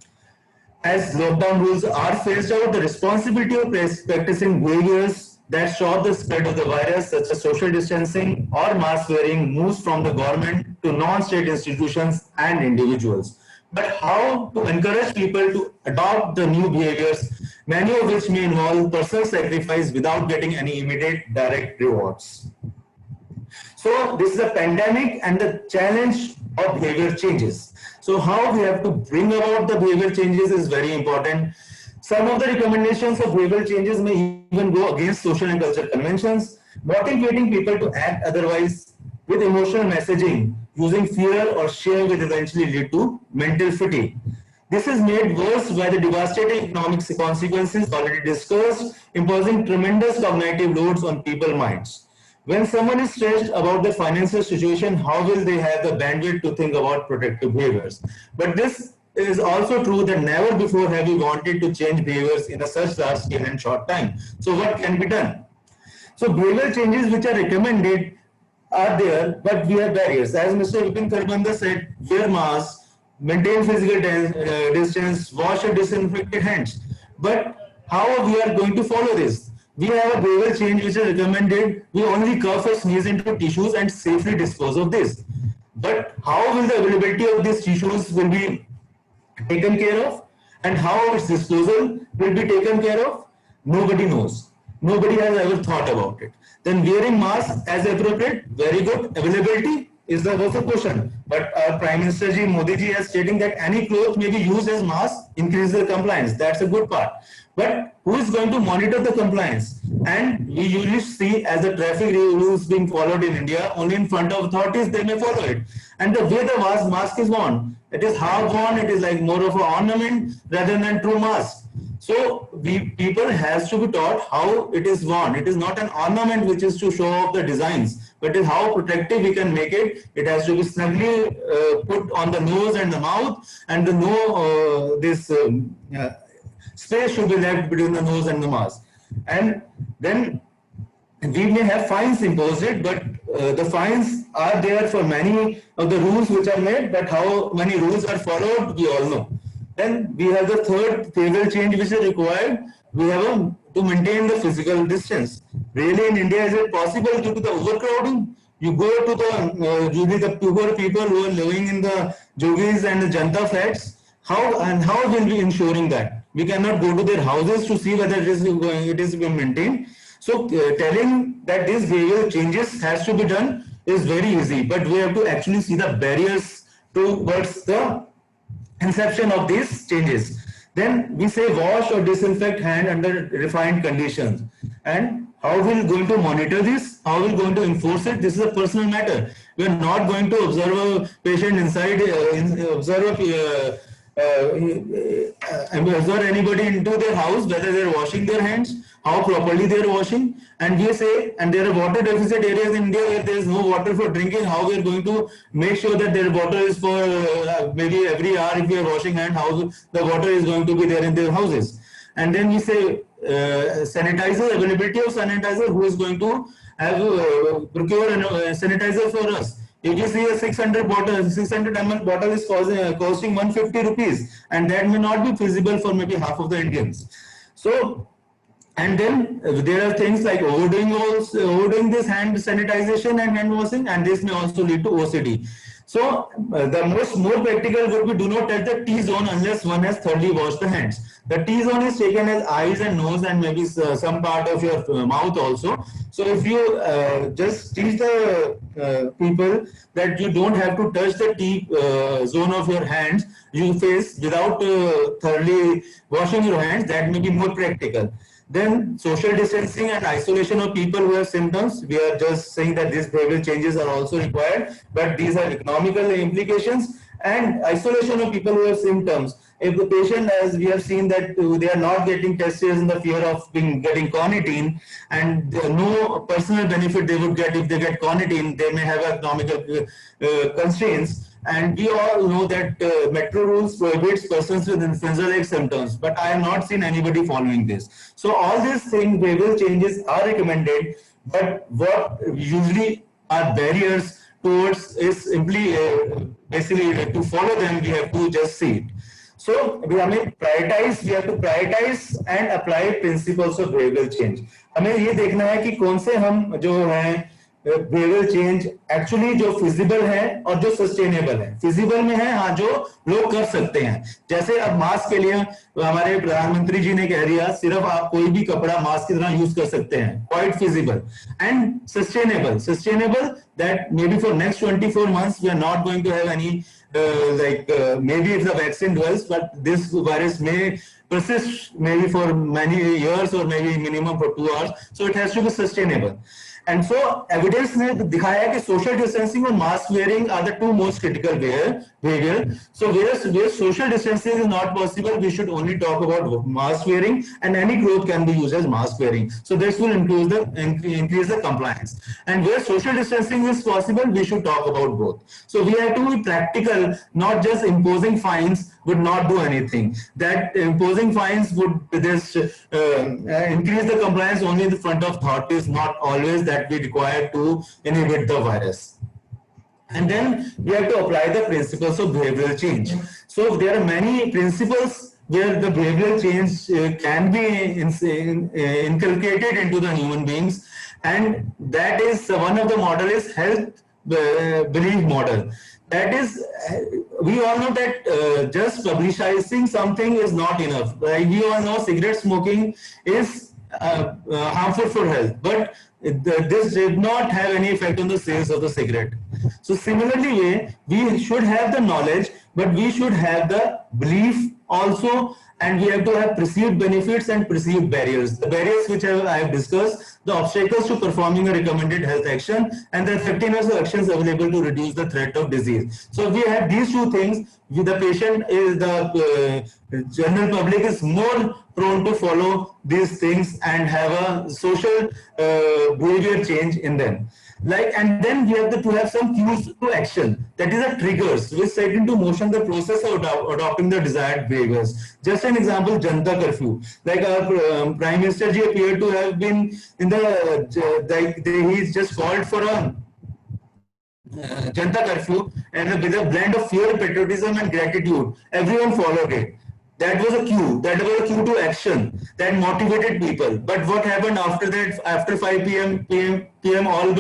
As lockdown rules are phased out, the responsibility of practicing behaviors that stop the spread of the virus, such as social distancing or mask wearing, moves from the government to non-state institutions and individuals. But how to encourage people to adopt the new behaviors, many of which may involve personal sacrifice without getting any immediate direct rewards. So this is a pandemic and the challenge of behavior changes. So how we have to bring about the behavior changes is very important. Some of the recommendations of behavioral changes may even go against social and cultural conventions, motivating people to act otherwise with emotional messaging, using fear or shame will eventually lead to mental fatigue. This is made worse by the devastating economic consequences already discussed, imposing tremendous cognitive loads on people's minds. When someone is stressed about their financial situation, how will they have the bandwidth to think about protective behaviors? But this is also true that never before have we wanted to change behaviors in a such large scale and short time. So what can be done? So behavioral changes which are recommended are there, but we have barriers. As Mr. Vipin Kharbanda said, wear masks, maintain physical distance, wash or disinfect your hands. But how we are going to follow this? We have a behavioral change which is recommended. We only cough or sneeze into tissues and safely dispose of this. But how will the availability of these tissues will be taken care of, and how its disposal will be taken care of? Nobody knows. Nobody has ever thought about it. Then wearing masks as appropriate, very good. Availability is the also question. But our Prime Minister Ji, Modi Ji is stating that any cloth may be used as mask, increase the compliance. That's a good part. But who is going to monitor the compliance? And we usually see as the traffic rules being followed in India, only in front of authorities they may follow it. And the way the mask is worn, it is half worn, it is like more of an ornament rather than true mask. So people has to be taught how it is worn. It is not an ornament which is to show off the designs, but it is how protective we can make it. It has to be snugly put on the nose and the mouth, and space should be left between the nose and the mask. And then we may have fines imposed it, but the fines are there for many of the rules which are made, but how many rules are followed, we all know. Then we have the third behavioral change which is required. We have to maintain the physical distance. Really in India, is it possible due to the overcrowding? You go to the poor people who are living in the jogis and the Janta flats. How will we ensuring that? We cannot go to their houses to see whether it is being maintained. So telling that these behavioral changes has to be done is very easy, but we have to actually see the barriers towards the inception of these changes. Then we say wash or disinfect hand under refined conditions. And how we are going to monitor this? How we are going to enforce it? This is a personal matter. We are not going to observe a patient inside, observe observe anybody into their house, whether they're washing their hands, how properly they're washing, and we say, and there are water deficit areas in India where there is no water for drinking, how we are going to make sure that their water is for maybe every hour if we are washing hand, how the water is going to be there in their houses. And then we say sanitizer, availability of sanitizer, who is going to have procure sanitizer for us. If you see a 600 ml bottle is costing 150 rupees, and that may not be feasible for maybe half of the Indians. So, and then there are things like overdoing this hand sanitization and hand washing, and this may also lead to OCD. So the more practical would be, do not touch the T-zone unless one has thoroughly washed the hands. The T-zone is taken as eyes and nose and maybe some part of your mouth also. So if you just teach the people that you don't have to touch the T-zone of your hands, you face without thoroughly washing your hands, that may be more practical. Then social distancing and isolation of people who have symptoms. We are just saying that these behavioral changes are also required, but these are economical implications. And isolation of people who have symptoms. If the patient, as we have seen that they are not getting tested in the fear of getting quarantine, and no personal benefit they would get if they get quarantine, they may have economical constraints. And we all know that metro rules prohibits persons with influenza-like symptoms, but I have not seen anybody following this. So all these things, behavioral changes are recommended, but what usually are barriers towards is simply basically to follow them, we have to just see it. So we have to prioritize and apply principles of behavioral change. हमें ये देखना है कि कौन से हम जो हैं behavioral change actually जो feasible है और जो sustainable है. Feasible में है हाँ जो लोग कर सकते हैं. जैसे अब मास्क के लिए हमारे प्रधानमंत्री जी ने कह दिया सिर्फ आप कोई भी कपड़ा मास्क की तरह यूज कर सकते हैं. Quite feasible and sustainable. Sustainable that maybe for next 24 months we are not going to have any maybe if the vaccine dwells, but this virus may persist maybe for many years or maybe minimum for 2 hours. So it has to be sustainable. And so evidence ने दिखाया कि social distancing और mask wearing are the two most critical behavior. So where social distancing is not possible, we should only talk about mask wearing, and any cloth can be used as mask wearing. So this will increase the compliance. And where social distancing is possible, we should talk about both. So we have to be practical, not just imposing fines would not do anything. That imposing fines would increase the compliance only in the front of thought is not always that we require to inhibit the virus. And then we have to apply the principles of behavioral change. So there are many principles where the behavioral change can be inculcated into the human beings, and that is one of the model is health belief model. That is, we all know that just publicizing something is not enough. We all know cigarette smoking is harmful for health, but this did not have any effect on the sales of the cigarette. So similarly, we should have the knowledge, but we should have the belief also, and we have to have perceived benefits and perceived barriers. The barriers which I have discussed, the obstacles to performing a recommended health action, and the effectiveness of actions available to reduce the threat of disease. So if we have these two things, the patient is the general public is more prone to follow these things and have a social behavior change in them. And then we have to have some cues to action, that is the triggers which set into motion the process of adopting the desired behaviors. Just an example, Janata curfew. Like our Prime Minister ji appeared to have been in the, he's just called for a Janata curfew, and with a blend of fear, patriotism and gratitude. Everyone followed it. That was a cue. That was a cue to action that motivated people. But what happened after that? After 5 p.m. all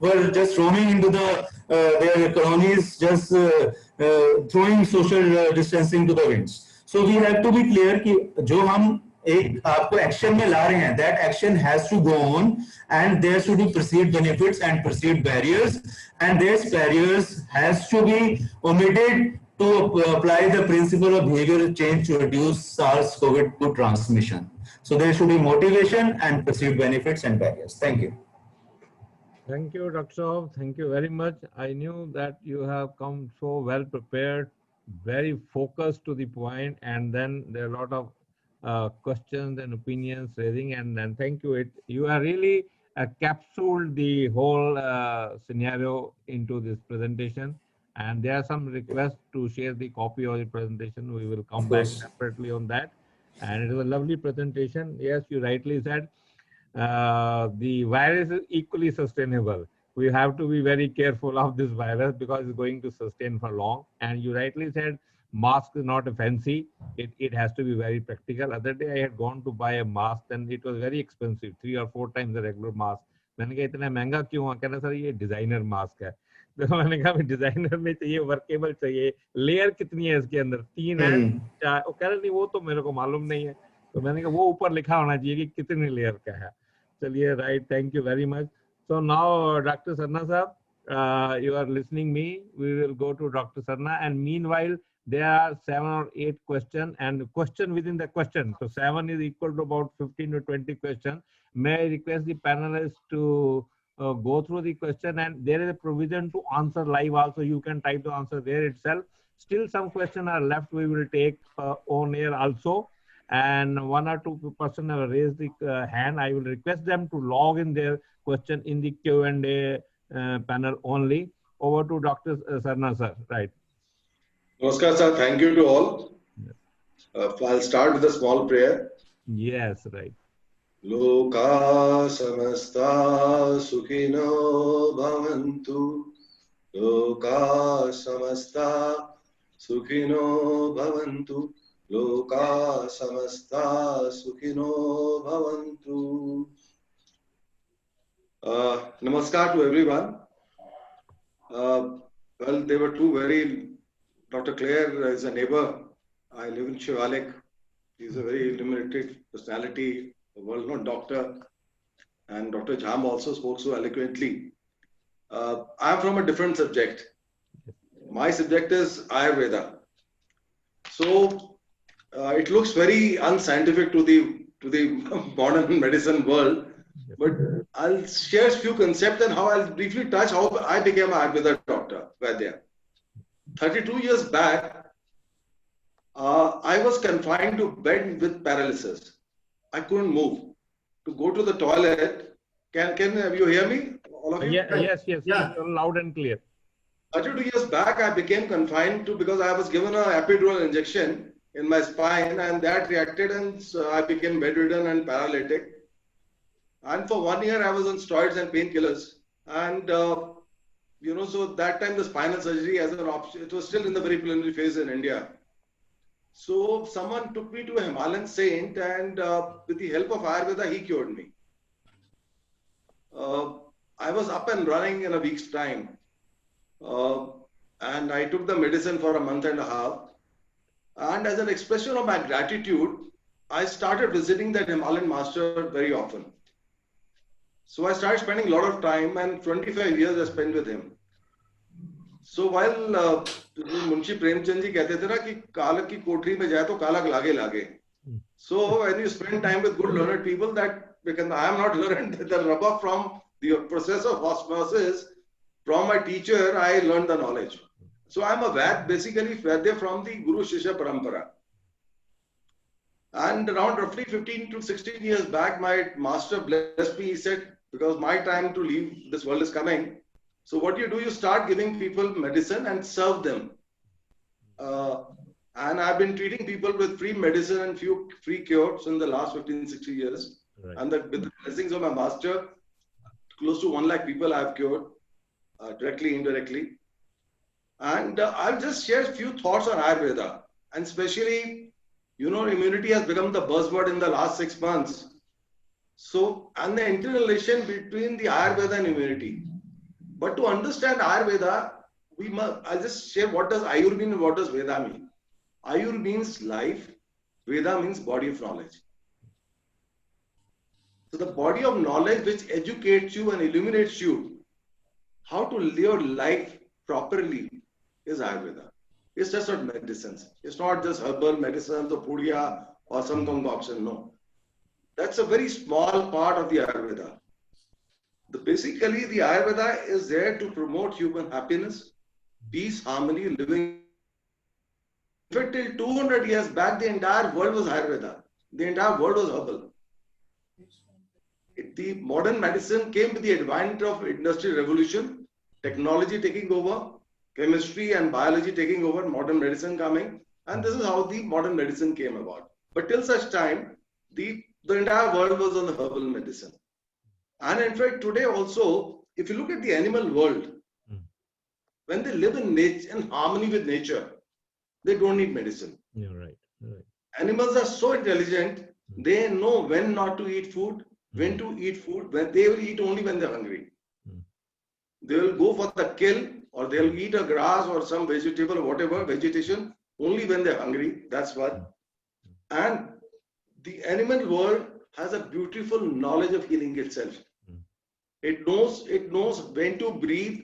were just roaming into their colonies, just throwing social distancing to the winds. So we have to be clear कि जो हम एक आपको action में ला रहे हैं, that action has to go on, and there should be perceived benefits and perceived barriers, and these barriers has to be omitted to apply the principle of behavioral change to reduce SARS-CoV-2 transmission. So there should be motivation and perceived benefits and barriers. Thank you. Thank you, Dr. Saab. Thank you very much. I knew that you have come so well prepared very focused to the point, and then there are a lot of questions and opinions raising, and then thank you. You are really capsuled the whole scenario into this presentation, and there are some requests to share the copy of the presentation. We will come back separately on that, and it was a lovely presentation. Yes, you rightly said the virus is equally sustainable. We have to be very careful of this virus because it's going to sustain for long. And you rightly said mask is not a fancy. It has to be very practical. Other day I had gone to buy a mask and it was very expensive, 3 or 4 times the regular mask. मैंने कहा इतना महंगा क्यों है? कहना sir ये designer mask है. तो मैंने कहा डिजाइनर में चाहिए, वर्केबल चाहिए, लेयर कितनी है इसके अंदर, 3 है 4. वो कह रहे नहीं वो तो मेरे को मालूम नहीं है. तो मैंने कहा वो ऊपर लिखा होना चाहिए कि कितनी लेयर का है. चलिए, right, thank you very much. So now Dr. Sarna sahab, you are listening me. We will go to Dr. Sarna, and meanwhile there are 7 or 8 questions and question within the question. So 7 is equal to about 15 to 20 questions. May I request the panelists to go through the question, and there is a provision to answer live also. You can type the answer there itself. Still some questions are left. We will take on air also. And 1 or 2 person have raised the hand. I will request them to log in their question in the Q&A panel only. Over to Dr. Sarna sir. Right. Namaskar sir. Thank you to all. I'll start with a small prayer. Yes, right. Loka samasta sukhino bhavantu. Loka samasta sukhino bhavantu. Loka samasta sukhino bhavantu. Namaskar to everyone. Well, there were two very. Dr. Claire is a neighbor. I live in Shivalik. He's a very illuminated personality, a well-known doctor. And Dr. Jham also spoke so eloquently. I'm from a different subject. My subject is Ayurveda. So it looks very unscientific to the modern medicine world, but I'll share a few concepts and how I'll briefly touch how I became an Ayurveda doctor, Vaidya. 32 years back, I was confined to bed with paralysis. I couldn't move. To go to the toilet, can you hear me? All of you? Yes. Loud and clear. 32 years back, I became confined to because I was given an epidural injection in my spine, and that reacted, and I became bedridden and paralytic. And for 1 year, I was on steroids and painkillers. And so that time the spinal surgery as an option, it was still in the very preliminary phase in India. So someone took me to a Himalayan saint, and with the help of Ayurveda, he cured me. I was up and running in a week's time. And I took the medicine for a month and a half. And as an expression of my gratitude, I started visiting that Himalayan master very often. So I started spending a lot of time, and 25 years I spent with him. So while Munshi Premchand ji कहते थे ना कि कालक की कोठरी में जाए तो कालक लागे लागे. So when you spend time with good learned people, that because I am not learned, the rubber from the process of osmosis from my teacher, I learned the knowledge. So I am a Vaid, basically Vaidya from the Guru Shishya Parampara. And around roughly 15 to 16 years back, my master blessed me. He said, because my time to leave this world is coming. So what you do, you start giving people medicine and serve them. And I've been treating people with free medicine and few free cures in the last 15, 60 years. Right. And with the blessings of my master, close to 1 lakh people I have cured, directly, indirectly. And I'll just share a few thoughts on Ayurveda. And especially, immunity has become the buzzword in the last 6 months. So, and the interrelation between the Ayurveda and immunity. But to understand Ayurveda, I'll just share what does Ayur mean and what does Veda mean. Ayur means life, Veda means body of knowledge. So the body of knowledge which educates you and illuminates you how to live your life properly is Ayurveda. It's just not medicines. It's not just herbal medicines or pudiya or some concoction. No. That's a very small part of the Ayurveda. Basically, the Ayurveda is there to promote human happiness, peace, harmony, living fact, till 200 years back, the entire world was Ayurveda. The entire world was herbal. The modern medicine came with the advent of industrial revolution, technology taking over, chemistry and biology taking over, modern medicine coming, and this is how the modern medicine came about. But till such time, the entire world was on the herbal medicine. And in fact, today also, if you look at the animal world, when they live in nature, in harmony with nature, they don't need medicine. Yeah, right. Animals are so intelligent, they know when not to eat food, when to eat food, when they will eat only when they're hungry. They will go for the kill, or they'll eat a grass or some vegetable, whatever, vegetation, only when they're hungry. That's what. And the animal world has a beautiful knowledge of healing itself. It knows when to breathe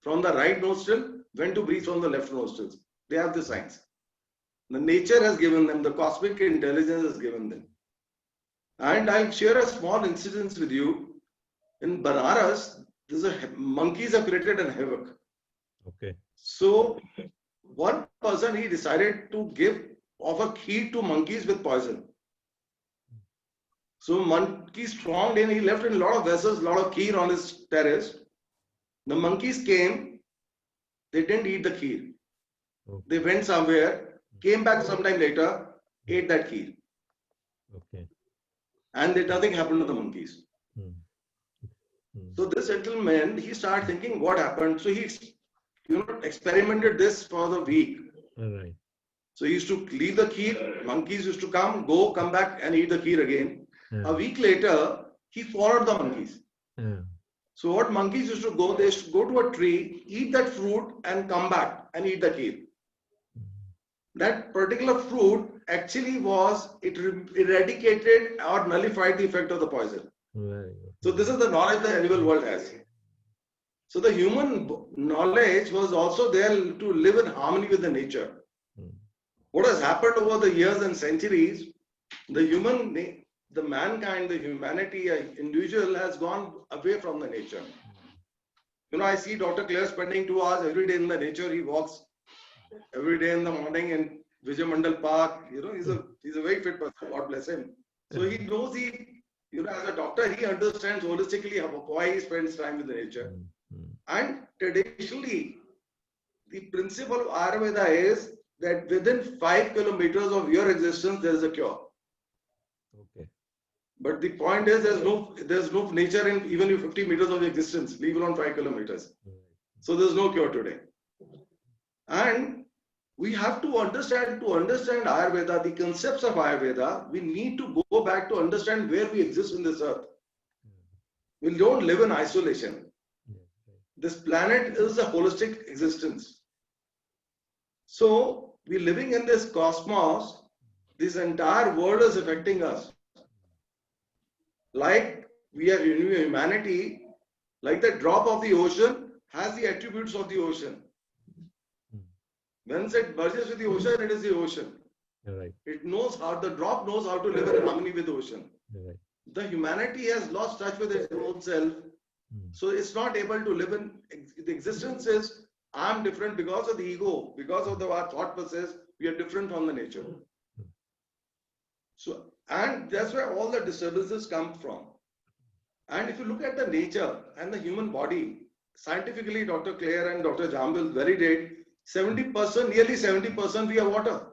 from the right nostril, when to breathe from the left nostril. They have the science. The nature has given them, the cosmic intelligence has given them. And I'll share a small incident with you. In Banaras, monkeys have created a havoc. Okay. So one person, he decided to offer kheer to monkeys with poison. So monkeys thronged in, he left in a lot of vessels, a lot of kheer on his terrace. The monkeys came, they didn't eat the kheer. Okay. They went somewhere, came back sometime later, ate that kheer. Okay. And nothing happened to the monkeys. So this gentleman, he started thinking what happened. So he experimented this for the week. All right. So he used to leave the kheer, monkeys used to come back and eat the kheer again. Yeah. A week later, he followed the monkeys. Yeah. So what monkeys used to go, they used to go to a tree, eat that fruit and come back and eat the kheer. That particular fruit actually it eradicated or nullified the effect of the poison. Very good. So this is the knowledge the animal world has. So the human knowledge was also there to live in harmony with the nature. What has happened over the years and centuries, the mankind, the humanity, individual has gone away from the nature. I see Dr. Clare spending 2 hours every day in the nature. He walks every day in the morning in Vijay Mandal Park. He's a very fit person. God bless him. So he knows as a doctor, he understands holistically why he spends time with the nature. And traditionally, the principle of Ayurveda is that within 5 kilometers of your existence, there is a cure. Okay. But the point is, there's no nature in even 50 meters of existence, leave alone 5 kilometers. So there's no cure today. And we have to understand Ayurveda, the concepts of Ayurveda, we need to go back to understand where we exist in this earth. We don't live in isolation. This planet is a holistic existence. So we're living in this cosmos. This entire world is affecting us. Like we are humanity, like the drop of the ocean has the attributes of the ocean. Once it merges with the ocean, it is the ocean. Right. The drop knows how to live in harmony with the ocean. Right. The humanity has lost touch with its own self. So it's not able to live in the existence is, I'm different because of the ego, because of our thought process, we are different from the nature. So, and that's where all the disturbances come from. And if you look at the nature and the human body, scientifically, Dr. Clare and Dr. Jambil validated 70%, nearly 70% we are water.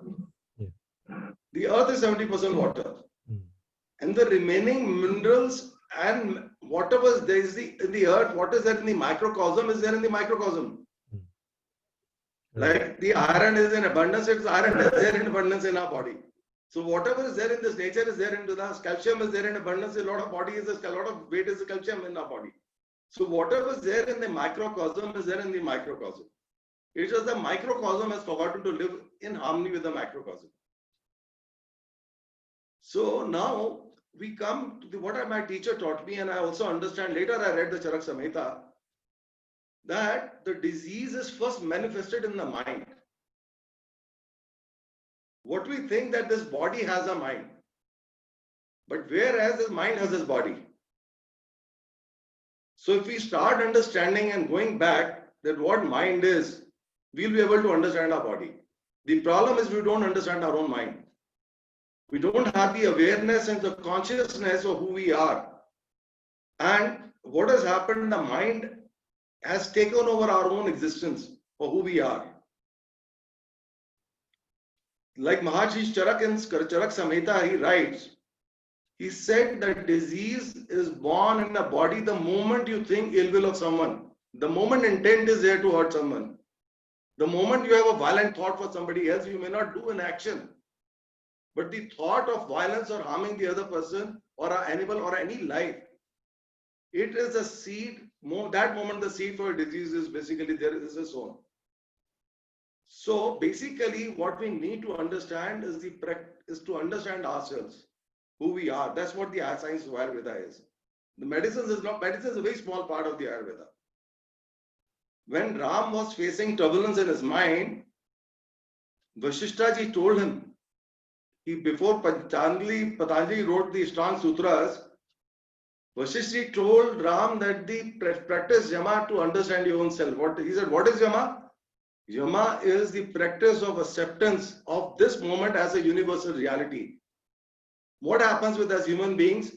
Yeah. The earth is 70% water. And the remaining minerals and whatever there is in the earth, what is there in the microcosm is there in the microcosm. Like the iron is in abundance, iron is there in abundance in our body. So whatever is there in this nature is there in the calcium is there in abundance. A lot of weight is the calcium in our body. So whatever is there in the microcosm is there in the microcosm. It's just the microcosm has forgotten to live in harmony with the macrocosm. So now we come to what my teacher taught me, and I also understand later I read the Charak Samhita, that the disease is first manifested in the mind. What we think that this body has a mind, but whereas his mind has his body. So if we start understanding and going back that what mind is, we'll be able to understand our body. The problem is we don't understand our own mind. We don't have the awareness and the consciousness of who we are. And what has happened, the mind has taken over our own existence for who we are. Like Maharishi Charak in Charak Samhita, he writes, he said that disease is born in a body the moment you think ill will of someone. The moment intent is there to hurt someone. The moment you have a violent thought for somebody else, you may not do an action. But the thought of violence or harming the other person or an animal or any life, it is a seed. That moment the seed for a disease is basically there is a sown. So basically what we need to understand is to understand ourselves, who we are. That's what the science of Ayurveda is. The medicine is a very small part of the Ayurveda. When Ram was facing turbulence in his mind, Vasishtha ji told him, before Patanjali wrote the Ashtanga Sutras, Vasishtha ji told Ram that the practice Yama to understand your own self. He said, what is Yama? Yama is the practice of acceptance of this moment as a universal reality. What happens with us human beings?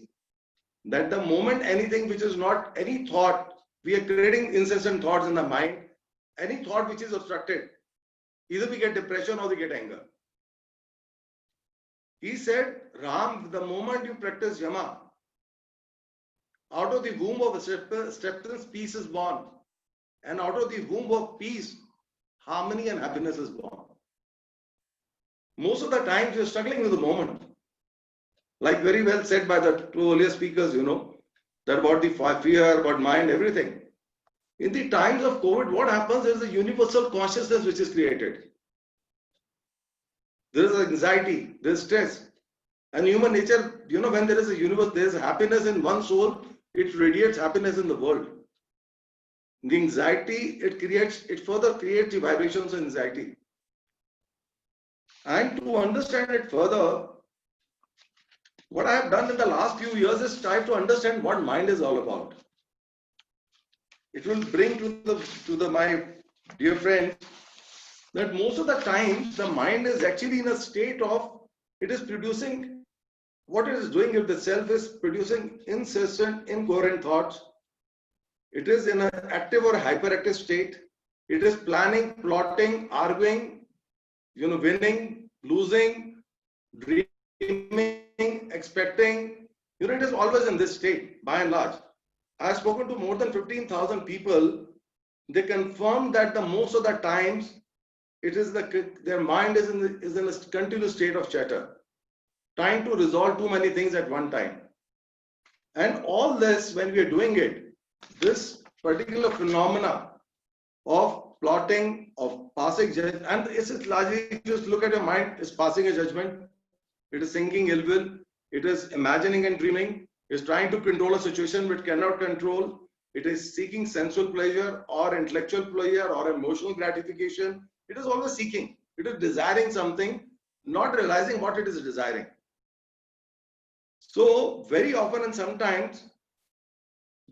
That the moment anything which is not any thought, we are creating incessant thoughts in the mind, any thought which is obstructed, either we get depression or we get anger. He said, Ram, the moment you practice Yama, out of the womb of acceptance, peace is born. And out of the womb of peace, harmony and happiness is born. Most of the times you're struggling with the moment. Like very well said by the two earlier speakers, that about the fear, about mind, everything. In the times of COVID, what happens is a universal consciousness which is created. There is anxiety, there is stress. And human nature, when there is a universe, there is happiness in one soul, it radiates happiness in the world. The anxiety, it further creates the vibrations of anxiety. And to understand it further, what I have done in the last few years is try to understand what mind is all about. It will bring to my dear friends that most of the time the mind is actually in a state of, it is producing, what it is doing if the self is producing incessant, incoherent thoughts. It is in an active or hyperactive state. It is planning, plotting, arguing, winning, losing, dreaming, expecting. It is always in this state, by and large. I have spoken to more than 15,000 people. They confirm that most of the times, it is their mind is in a continuous state of chatter, trying to resolve too many things at one time. And all this, when we are doing it, this particular phenomena of plotting, of passing judgment, and it's largely just look at your mind, it's passing a judgment, it is thinking ill will, it is imagining and dreaming, it is trying to control a situation which cannot control, it is seeking sensual pleasure or intellectual pleasure or emotional gratification. It is always seeking, it is desiring something, not realizing what it is desiring. So very often and sometimes,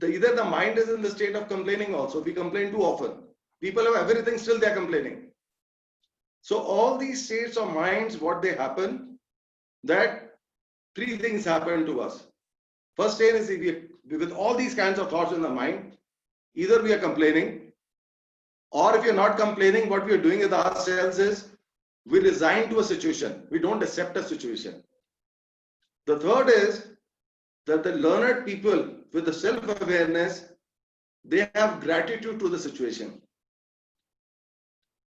either the mind is in the state of complaining also. We complain too often. People have everything, still they are complaining. So all these states of minds, what they happen, that three things happen to us. First thing is, with all these kinds of thoughts in the mind, either we are complaining, or if you're not complaining, what we are doing with ourselves is, we resign to a situation. We don't accept a situation. The third is that the learned people with the self-awareness, they have gratitude to the situation.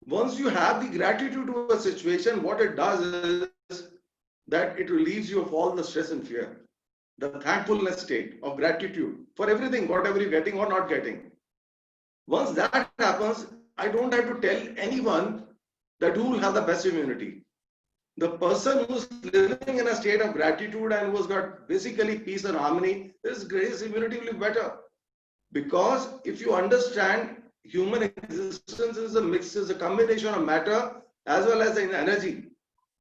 Once you have the gratitude to a situation, what it does is that it relieves you of all the stress and fear. The thankfulness state of gratitude for everything, whatever you're getting or not getting. Once that happens, I don't have to tell anyone that who will have the best immunity. The person who's living in a state of gratitude and who's got basically peace and harmony, his immunity will be better. Because if you understand human existence is a mix, is a combination of matter as well as energy.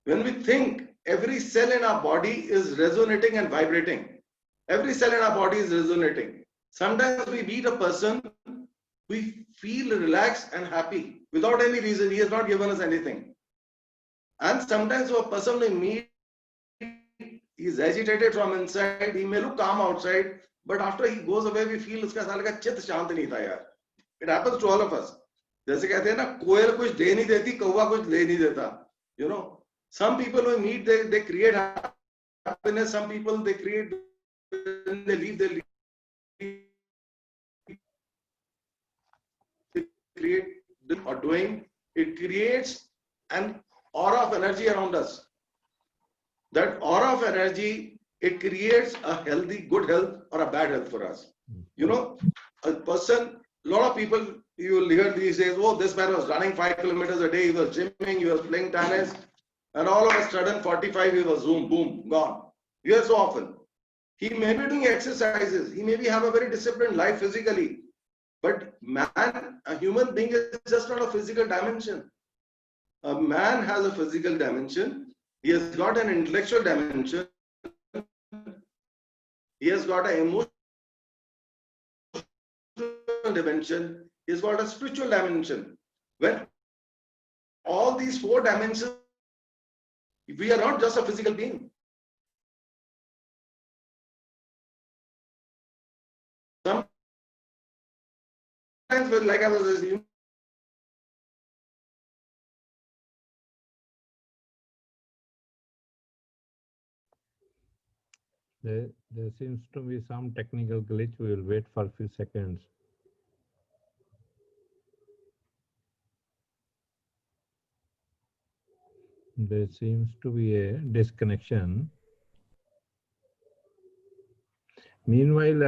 When we think, every cell in our body is resonating and vibrating. Every cell in our body is resonating. Sometimes we meet a person, we feel relaxed and happy without any reason. He has not given us anything. And sometimes a person may meet, he's agitated from inside, he may look calm outside, but after he goes away, we feel उसका साले का चित्त शांत नहीं था यार. It happens to all of us. जैसे कहते हैं ना, कोयल कुछ दे नहीं देती, कौवा कुछ ले नहीं देता. You know, some people we meet, they create happiness. Some people they create, when they leave, they create or doing. It creates an aura of energy around us. That aura of energy, it creates a healthy, good health or a bad health for us. You know, a person, a lot of people, you will hear these days, oh, this man was running 5 kilometers a day, he was gymming, he was playing tennis, and all of a sudden, 45, he was zoom, boom, gone. You hear so often. He may be doing exercises, he may be have a very disciplined life physically, but man, a human being is just not a physical dimension. A man has a physical dimension, he has got an intellectual dimension, he has got an emotional dimension, he's got a spiritual dimension. When all these 4 dimensions, we are not just a physical being. Sometimes, like I was saying, There seems to be some technical glitch. We will wait for a few seconds. There seems to be a disconnection. Meanwhile,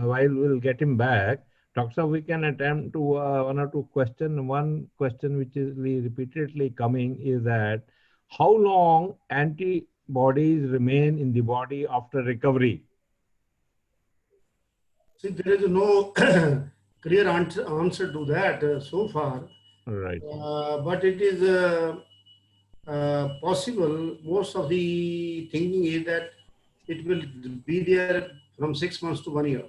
while we'll get him back, Dr. we can attempt to 1 or 2 questions. One question which is repeatedly coming is that how long antibodies remain in the body after recovery? See, there is no clear answer to that so far. Right. But it is possible. Most of the thinking is that it will be there from 6 months to 1 year.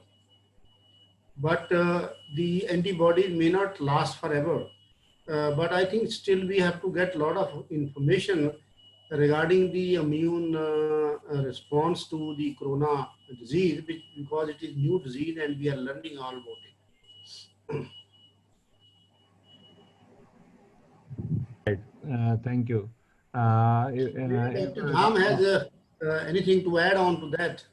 But the antibodies may not last forever. But I think still we have to get a lot of information regarding the immune response to the corona disease, because it is new disease and we are learning all about it. Right. Thank you. Dr. Dham has anything to add on to that?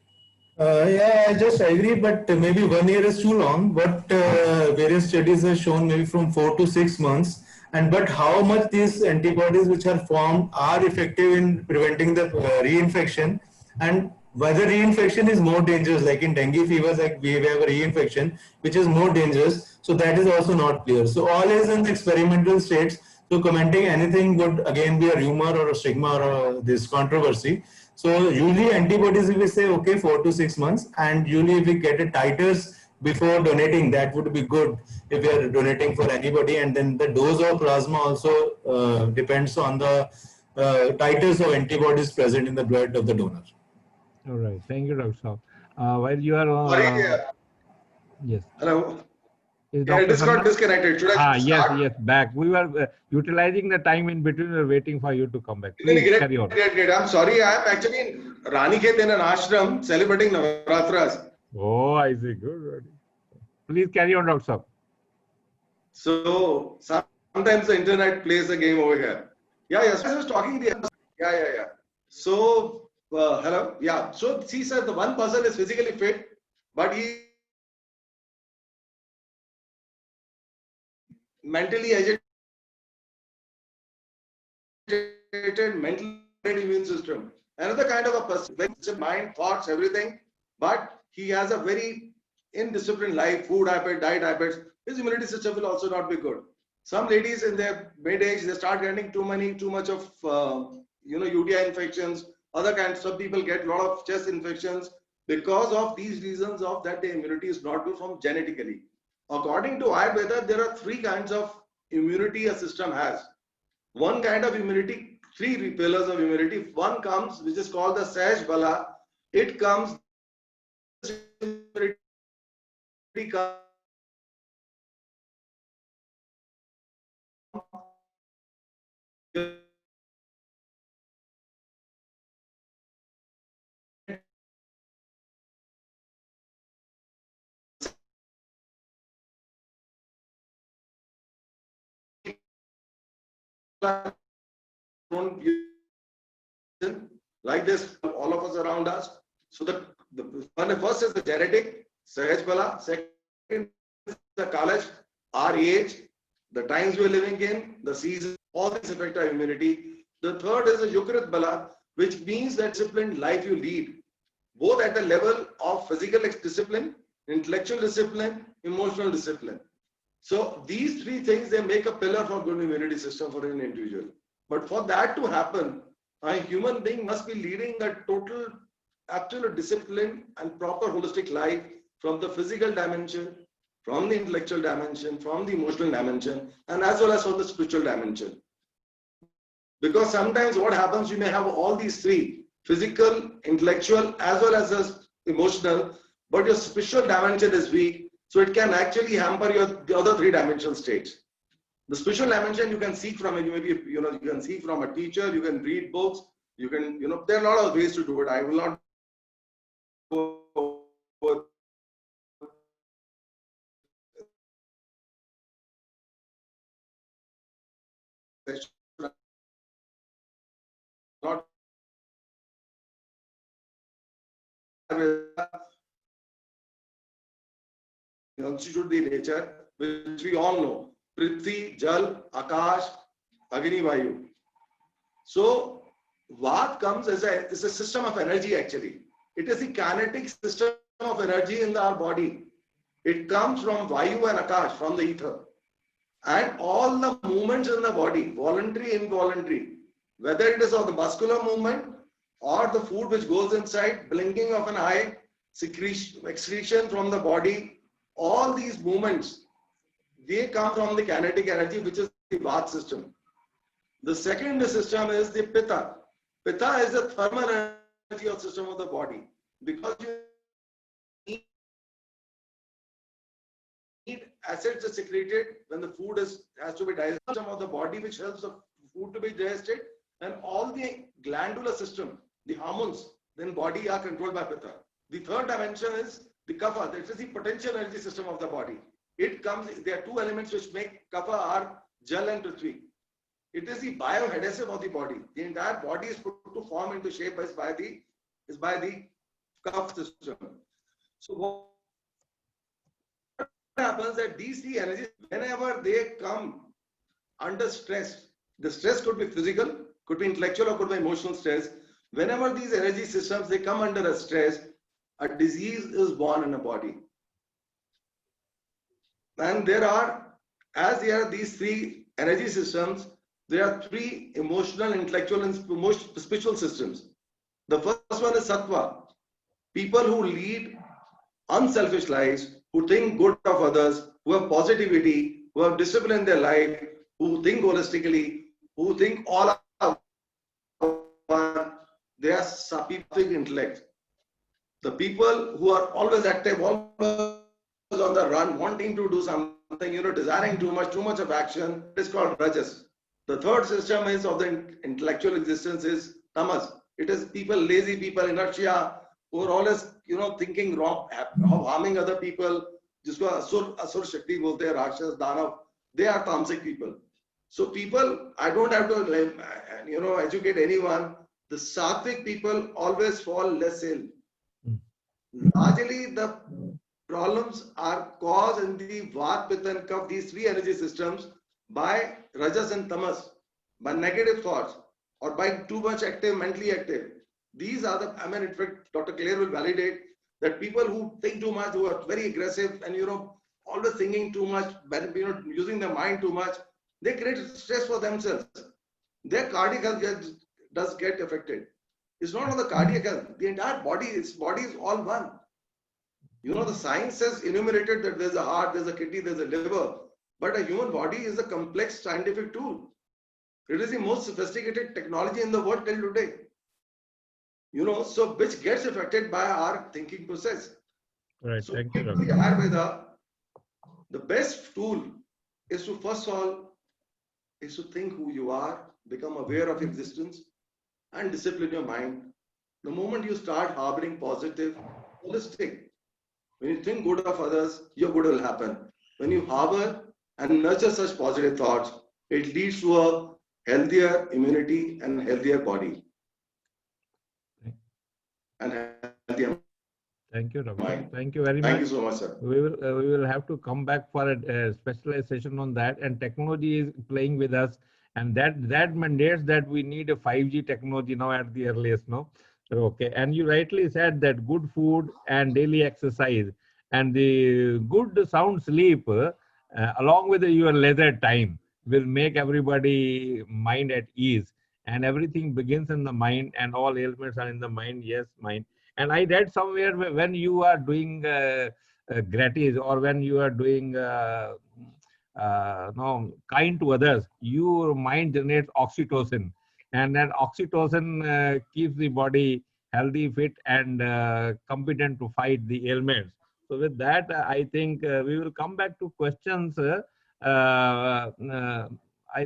Yeah, I just agree, but maybe 1 year is too long. But various studies have shown maybe from 4 to 6 months. And but how much these antibodies which are formed are effective in preventing the reinfection, and whether reinfection is more dangerous, like in dengue fever, like we have a reinfection which is more dangerous. So that is also not clear. So all is in the experimental states. So commenting anything would again be a rumor or a stigma or this controversy. So usually antibodies, if we say, okay, 4 to 6 months, and usually if we get a titers before donating, that would be good if we are donating for anybody. And then the dose of plasma also depends on the titers of antibodies present in the blood of the donor. All right. Thank you, Dr. Saab. While you are... sorry, yes. Hello. Is Yeah, it just got disconnected. Should I start? Yes, back. We were utilizing the time in between. We were waiting for you to come back. Please Great, carry on. great. I'm sorry. I am actually in Ranikhet in an ashram celebrating Navaratras. Oh, I see. Good. Please carry on, Dr. Saab. So sometimes the internet plays a game over here. Yeah. So I was talking the yeah. So hello. Yeah. So see, sir, the one person is physically fit, but he mentally agitated, mentally immune system. Another kind of a person, mind, thoughts, everything, but he has a very indisciplined life, food habit, diet habits. His immunity system will also not be good. Some ladies in their mid-age, they start getting too much of UTI infections. Other kinds, some people get a lot of chest infections because of these reasons of that their immunity is not good from genetically. According to Ayurveda, there are 3 kinds of immunity a system has. One kind of immunity, 3 pillars of immunity. One comes, which is called the Sahaj Bala. It comes, like this, all of us around us. So the first is the genetic, Sahaj Bala. Second is the college, our age, the times we're living in, the season, all these affect our immunity. The third is the Yukrit Bala, which means that disciplined life you lead, both at the level of physical discipline, intellectual discipline, emotional discipline. So these three things, they make a pillar for good immunity system for an individual. But for that to happen, a human being must be leading a total, absolute discipline and proper holistic life from the physical dimension, from the intellectual dimension, from the emotional dimension, and as well as from the spiritual dimension. Because sometimes what happens, you may have all these three, physical, intellectual, as well as emotional, but your spiritual dimension is weak, so it can actually hamper the other three dimensional states. The spiritual dimension you can seek from it. Maybe you can seek from a teacher. You can read books. You can there are a lot of ways to do it. I will not go not constitute the nature which we all know. Prithvi, Jal, Akash, Agni, Vayu. So, Vat comes as a system of energy actually. It is the kinetic system of energy in our body. It comes from Vayu and Akash, from the ether. And all the movements in the body, voluntary, involuntary, whether it is of the muscular movement or the food which goes inside, blinking of an eye, excretion from the body, all these movements, they come from the kinetic energy, which is the Vat system. The second system is the Pitta. Pitta is the thermal energy of system of the body. Because you need acids secreted when the food has to be digested. System of the body which helps the food to be digested, and all the glandular system, the hormones, then body are controlled by Pitta. The third dimension is the Kapha. That is the potential energy system of the body. It comes, there are two elements which make Kapha are Jal and Prithvi. It is the bioadhesive of the body. The entire body is put to form into shape by the Kapha system. So what happens that these three energies, whenever they come under stress, the stress could be physical, could be intellectual, or could be emotional stress. Whenever these energy systems, they come under a stress, a disease is born in a body. And there are these three energy systems, there are three emotional, intellectual, and spiritual systems. The first one is Sattva. People who lead unselfish lives, who think good of others, who have positivity, who have discipline in their life, who think holistically, who think all are one. They are sattvic intellect. The people who are always active, always on the run, wanting to do something, desiring too much of action, it is called Rajas. The third system is of the intellectual existence is Tamas. It is people, lazy people, inertia, who are always, thinking wrong, harming other people. Jisko asur shakti bolte hai, Rakshas, Danav, they are tamasic people. So people, I don't have to, educate anyone. The sattvic people always fall less ill. Largely, the problems are caused in the Vat, Pitta, and Kapha, these three energy systems, by Rajas and Tamas, by negative thoughts, or by too much active, mentally active. These are the, in fact, Dr. Clare will validate that people who think too much, who are very aggressive and, always thinking too much, using their mind too much, they create stress for themselves. Their cardiac health does get affected. It's not on the cardiac health. The entire body is all one. The science has enumerated that there's a heart, there's a kidney, there's a liver. But a human body is a complex scientific tool. It is the most sophisticated technology in the world till today. So which gets affected by our thinking process. Right. So Thank you, the Doctor. Ayurveda, the best tool is to first of all, is to think who you are, become aware of existence, and discipline your mind. The moment you start harboring positive, holistic, when you think good of others, your good will happen. When you harbor and nurture such positive thoughts, it leads to a healthier immunity and healthier body and healthier Thank you, Doctor. mind. Thank you very Thank much. you so much, sir. We will have to come back for a specialized session on that. And technology is playing with us, and that mandates that we need a 5G technology now at the earliest. No, okay. And you rightly said that good food and daily exercise and the good sound sleep, along with your leisure time, will make everybody mind at ease. And everything begins in the mind, and all ailments are in the mind. Yes, mind. And I read somewhere when you are doing gratis, or when you are doing no, kind to others, your mind generates oxytocin, and that oxytocin keeps the body healthy, fit, and competent to fight the ailments. So with that, I think we will come back to questions. I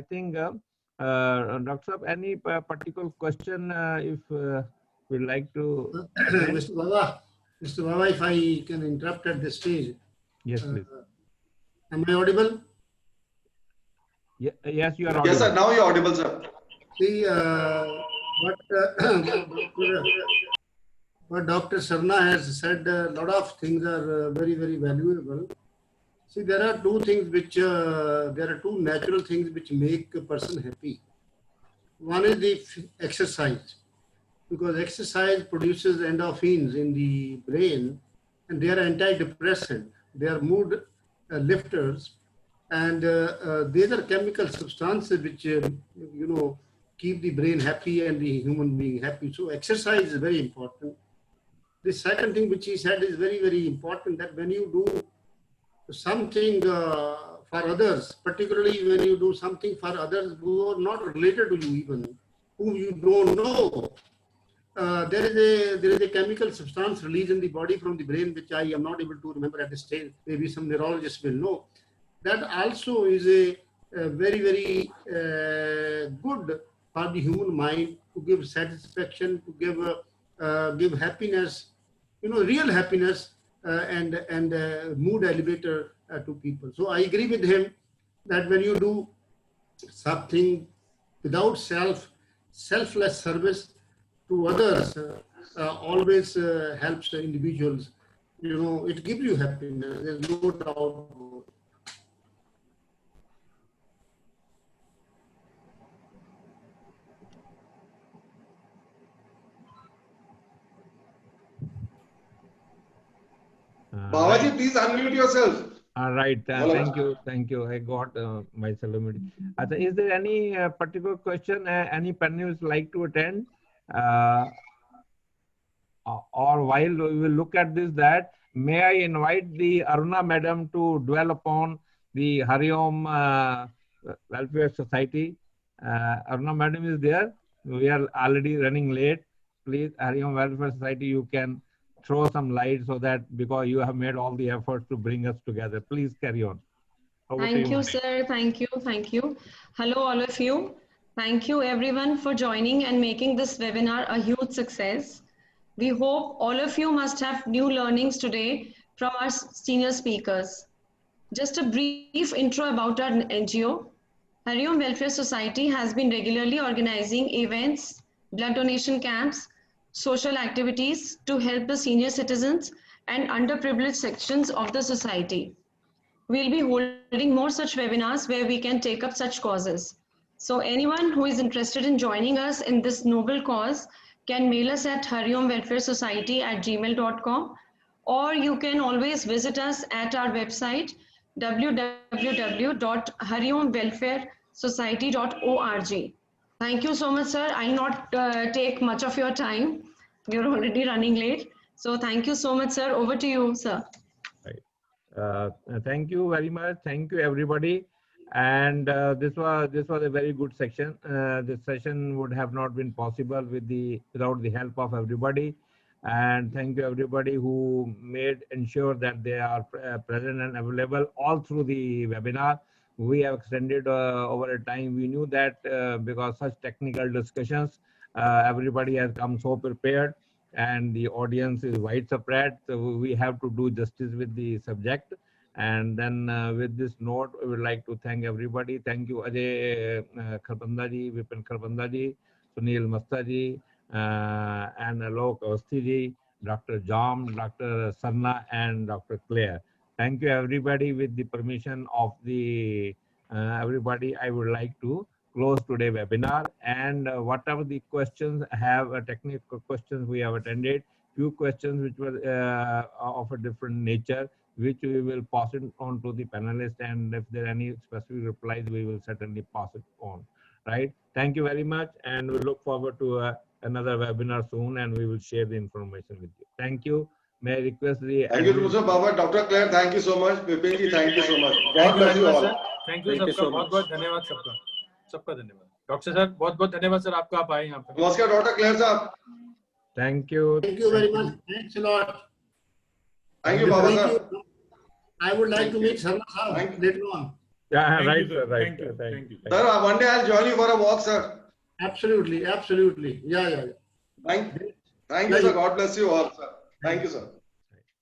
think, Dr. Saab, any particular question if we'd like to attend? Mr. Baba, if I can interrupt at this stage. Yes, please. Am I audible? Yes, you are audible. Yes, sir. Now you're audible, sir. See, what Dr. Sarna has said, a lot of things are very, very valuable. See, there are two things which, there are two natural things which make a person happy. One is the exercise, because exercise produces endorphins in the brain, and they are antidepressant. They are mood lifters, and these are chemical substances which keep the brain happy and the human being happy. So exercise is very important. The second thing which he said is very, very important, that when you do something for others, particularly when you do something for others who are not related to you, even whom you don't know, there is a chemical substance released in the body from the brain, which I am not able to remember at this stage. Maybe some neurologists will know. That also is a very, very good for the human mind, to give satisfaction, to give happiness, real happiness, and mood elevator to people. So I agree with him that when you do something without selfless service to others, always helps the individuals. It gives you happiness. There's no doubt. Babaji, please unmute yourself. Right. Thank you. I got myself unmuted. Is there any particular question any panelists like to attend? Or while we will look at this, may I invite the Aruna Madam to dwell upon the Hariom Welfare Society? Aruna Madam is there. We are already running late. Please, Hariom Welfare Society, you can throw some light, so that, because you have made all the efforts to bring us together. Please carry on. Thank you, sir. Thank you. Thank you. Hello, all of you. Thank you, everyone, for joining and making this webinar a huge success. We hope all of you must have new learnings today from our senior speakers. Just a brief intro about our NGO. Hariom Welfare Society has been regularly organizing events, blood donation camps, social activities to help the senior citizens and underprivileged sections of the society. We'll be holding more such webinars where we can take up such causes. So anyone who is interested in joining us in this noble cause can mail us at hariomwelfaresociety@gmail.com, or you can always visit us at our website www.hariomwelfaresociety.org. Thank you so much, sir. I'll not take much of your time. You're already running late. So thank you so much, sir. Over to you, sir. Right. Thank you very much. Thank you, everybody. And this was a very good section. This session would have not been possible without the help of everybody. And thank you, everybody who ensure that they are present and available all through the webinar. We have extended over a time. We knew that because such technical discussions, everybody has come so prepared, and the audience is widespread. So we have to do justice with the subject. And then with this note, we would like to thank everybody. Thank you, Ajay Kharbanda ji, Vipin Kharbanda ji, Sunil Masta ji, and Alok Awasthi ji, Dr. Jam, Dr. Sarna, and Dr. Claire. Thank you, everybody. With the permission of the everybody, I would like to close today's webinar. And whatever the questions have, technical questions we have attended, few questions which were of a different nature, which we will pass it on to the panelists, and if there are any specific replies, we will certainly pass it on. Right? Thank you very much, and we look forward to another webinar soon, and we will share the information with you. Thank you. May I request the Thank you, Professor Baba. Dr. Claire, thank you so much. Vipin ji, thank you so much. God bless you all. Thank you सबका, बहुत बहुत धन्यवाद सबका, सबका धन्यवाद। Doctor sir बहुत बहुत धन्यवाद सर, आपका आप आए यहाँ पे। नमस्कार डॉक्टर क्लेयर साहब। Thank you. Thank you very much. Thanks a lot. Thank you, Baba sir. I would like to meet Sarna sir later on. Yeah, Thank right, you, sir. right. Thank you. Thank you. Sir, one day I'll join you for a walk, sir. Absolutely, absolutely. Yeah. Thank you, sir. God bless you all, sir. Thank you, sir.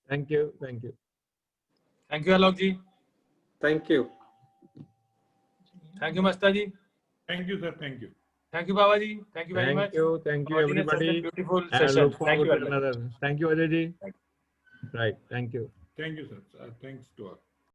Thank you. Thank you. Thank you Alok ji, Thank you. Thank you Masta ji, Thank you, sir. Thank you. Thank you Baba ji, thank you very much. Thank you, everybody. Beautiful And session, look thank forward you to another. Thank you, Ajay ji. Right. Thank you. Thank you, sir. Thanks to all.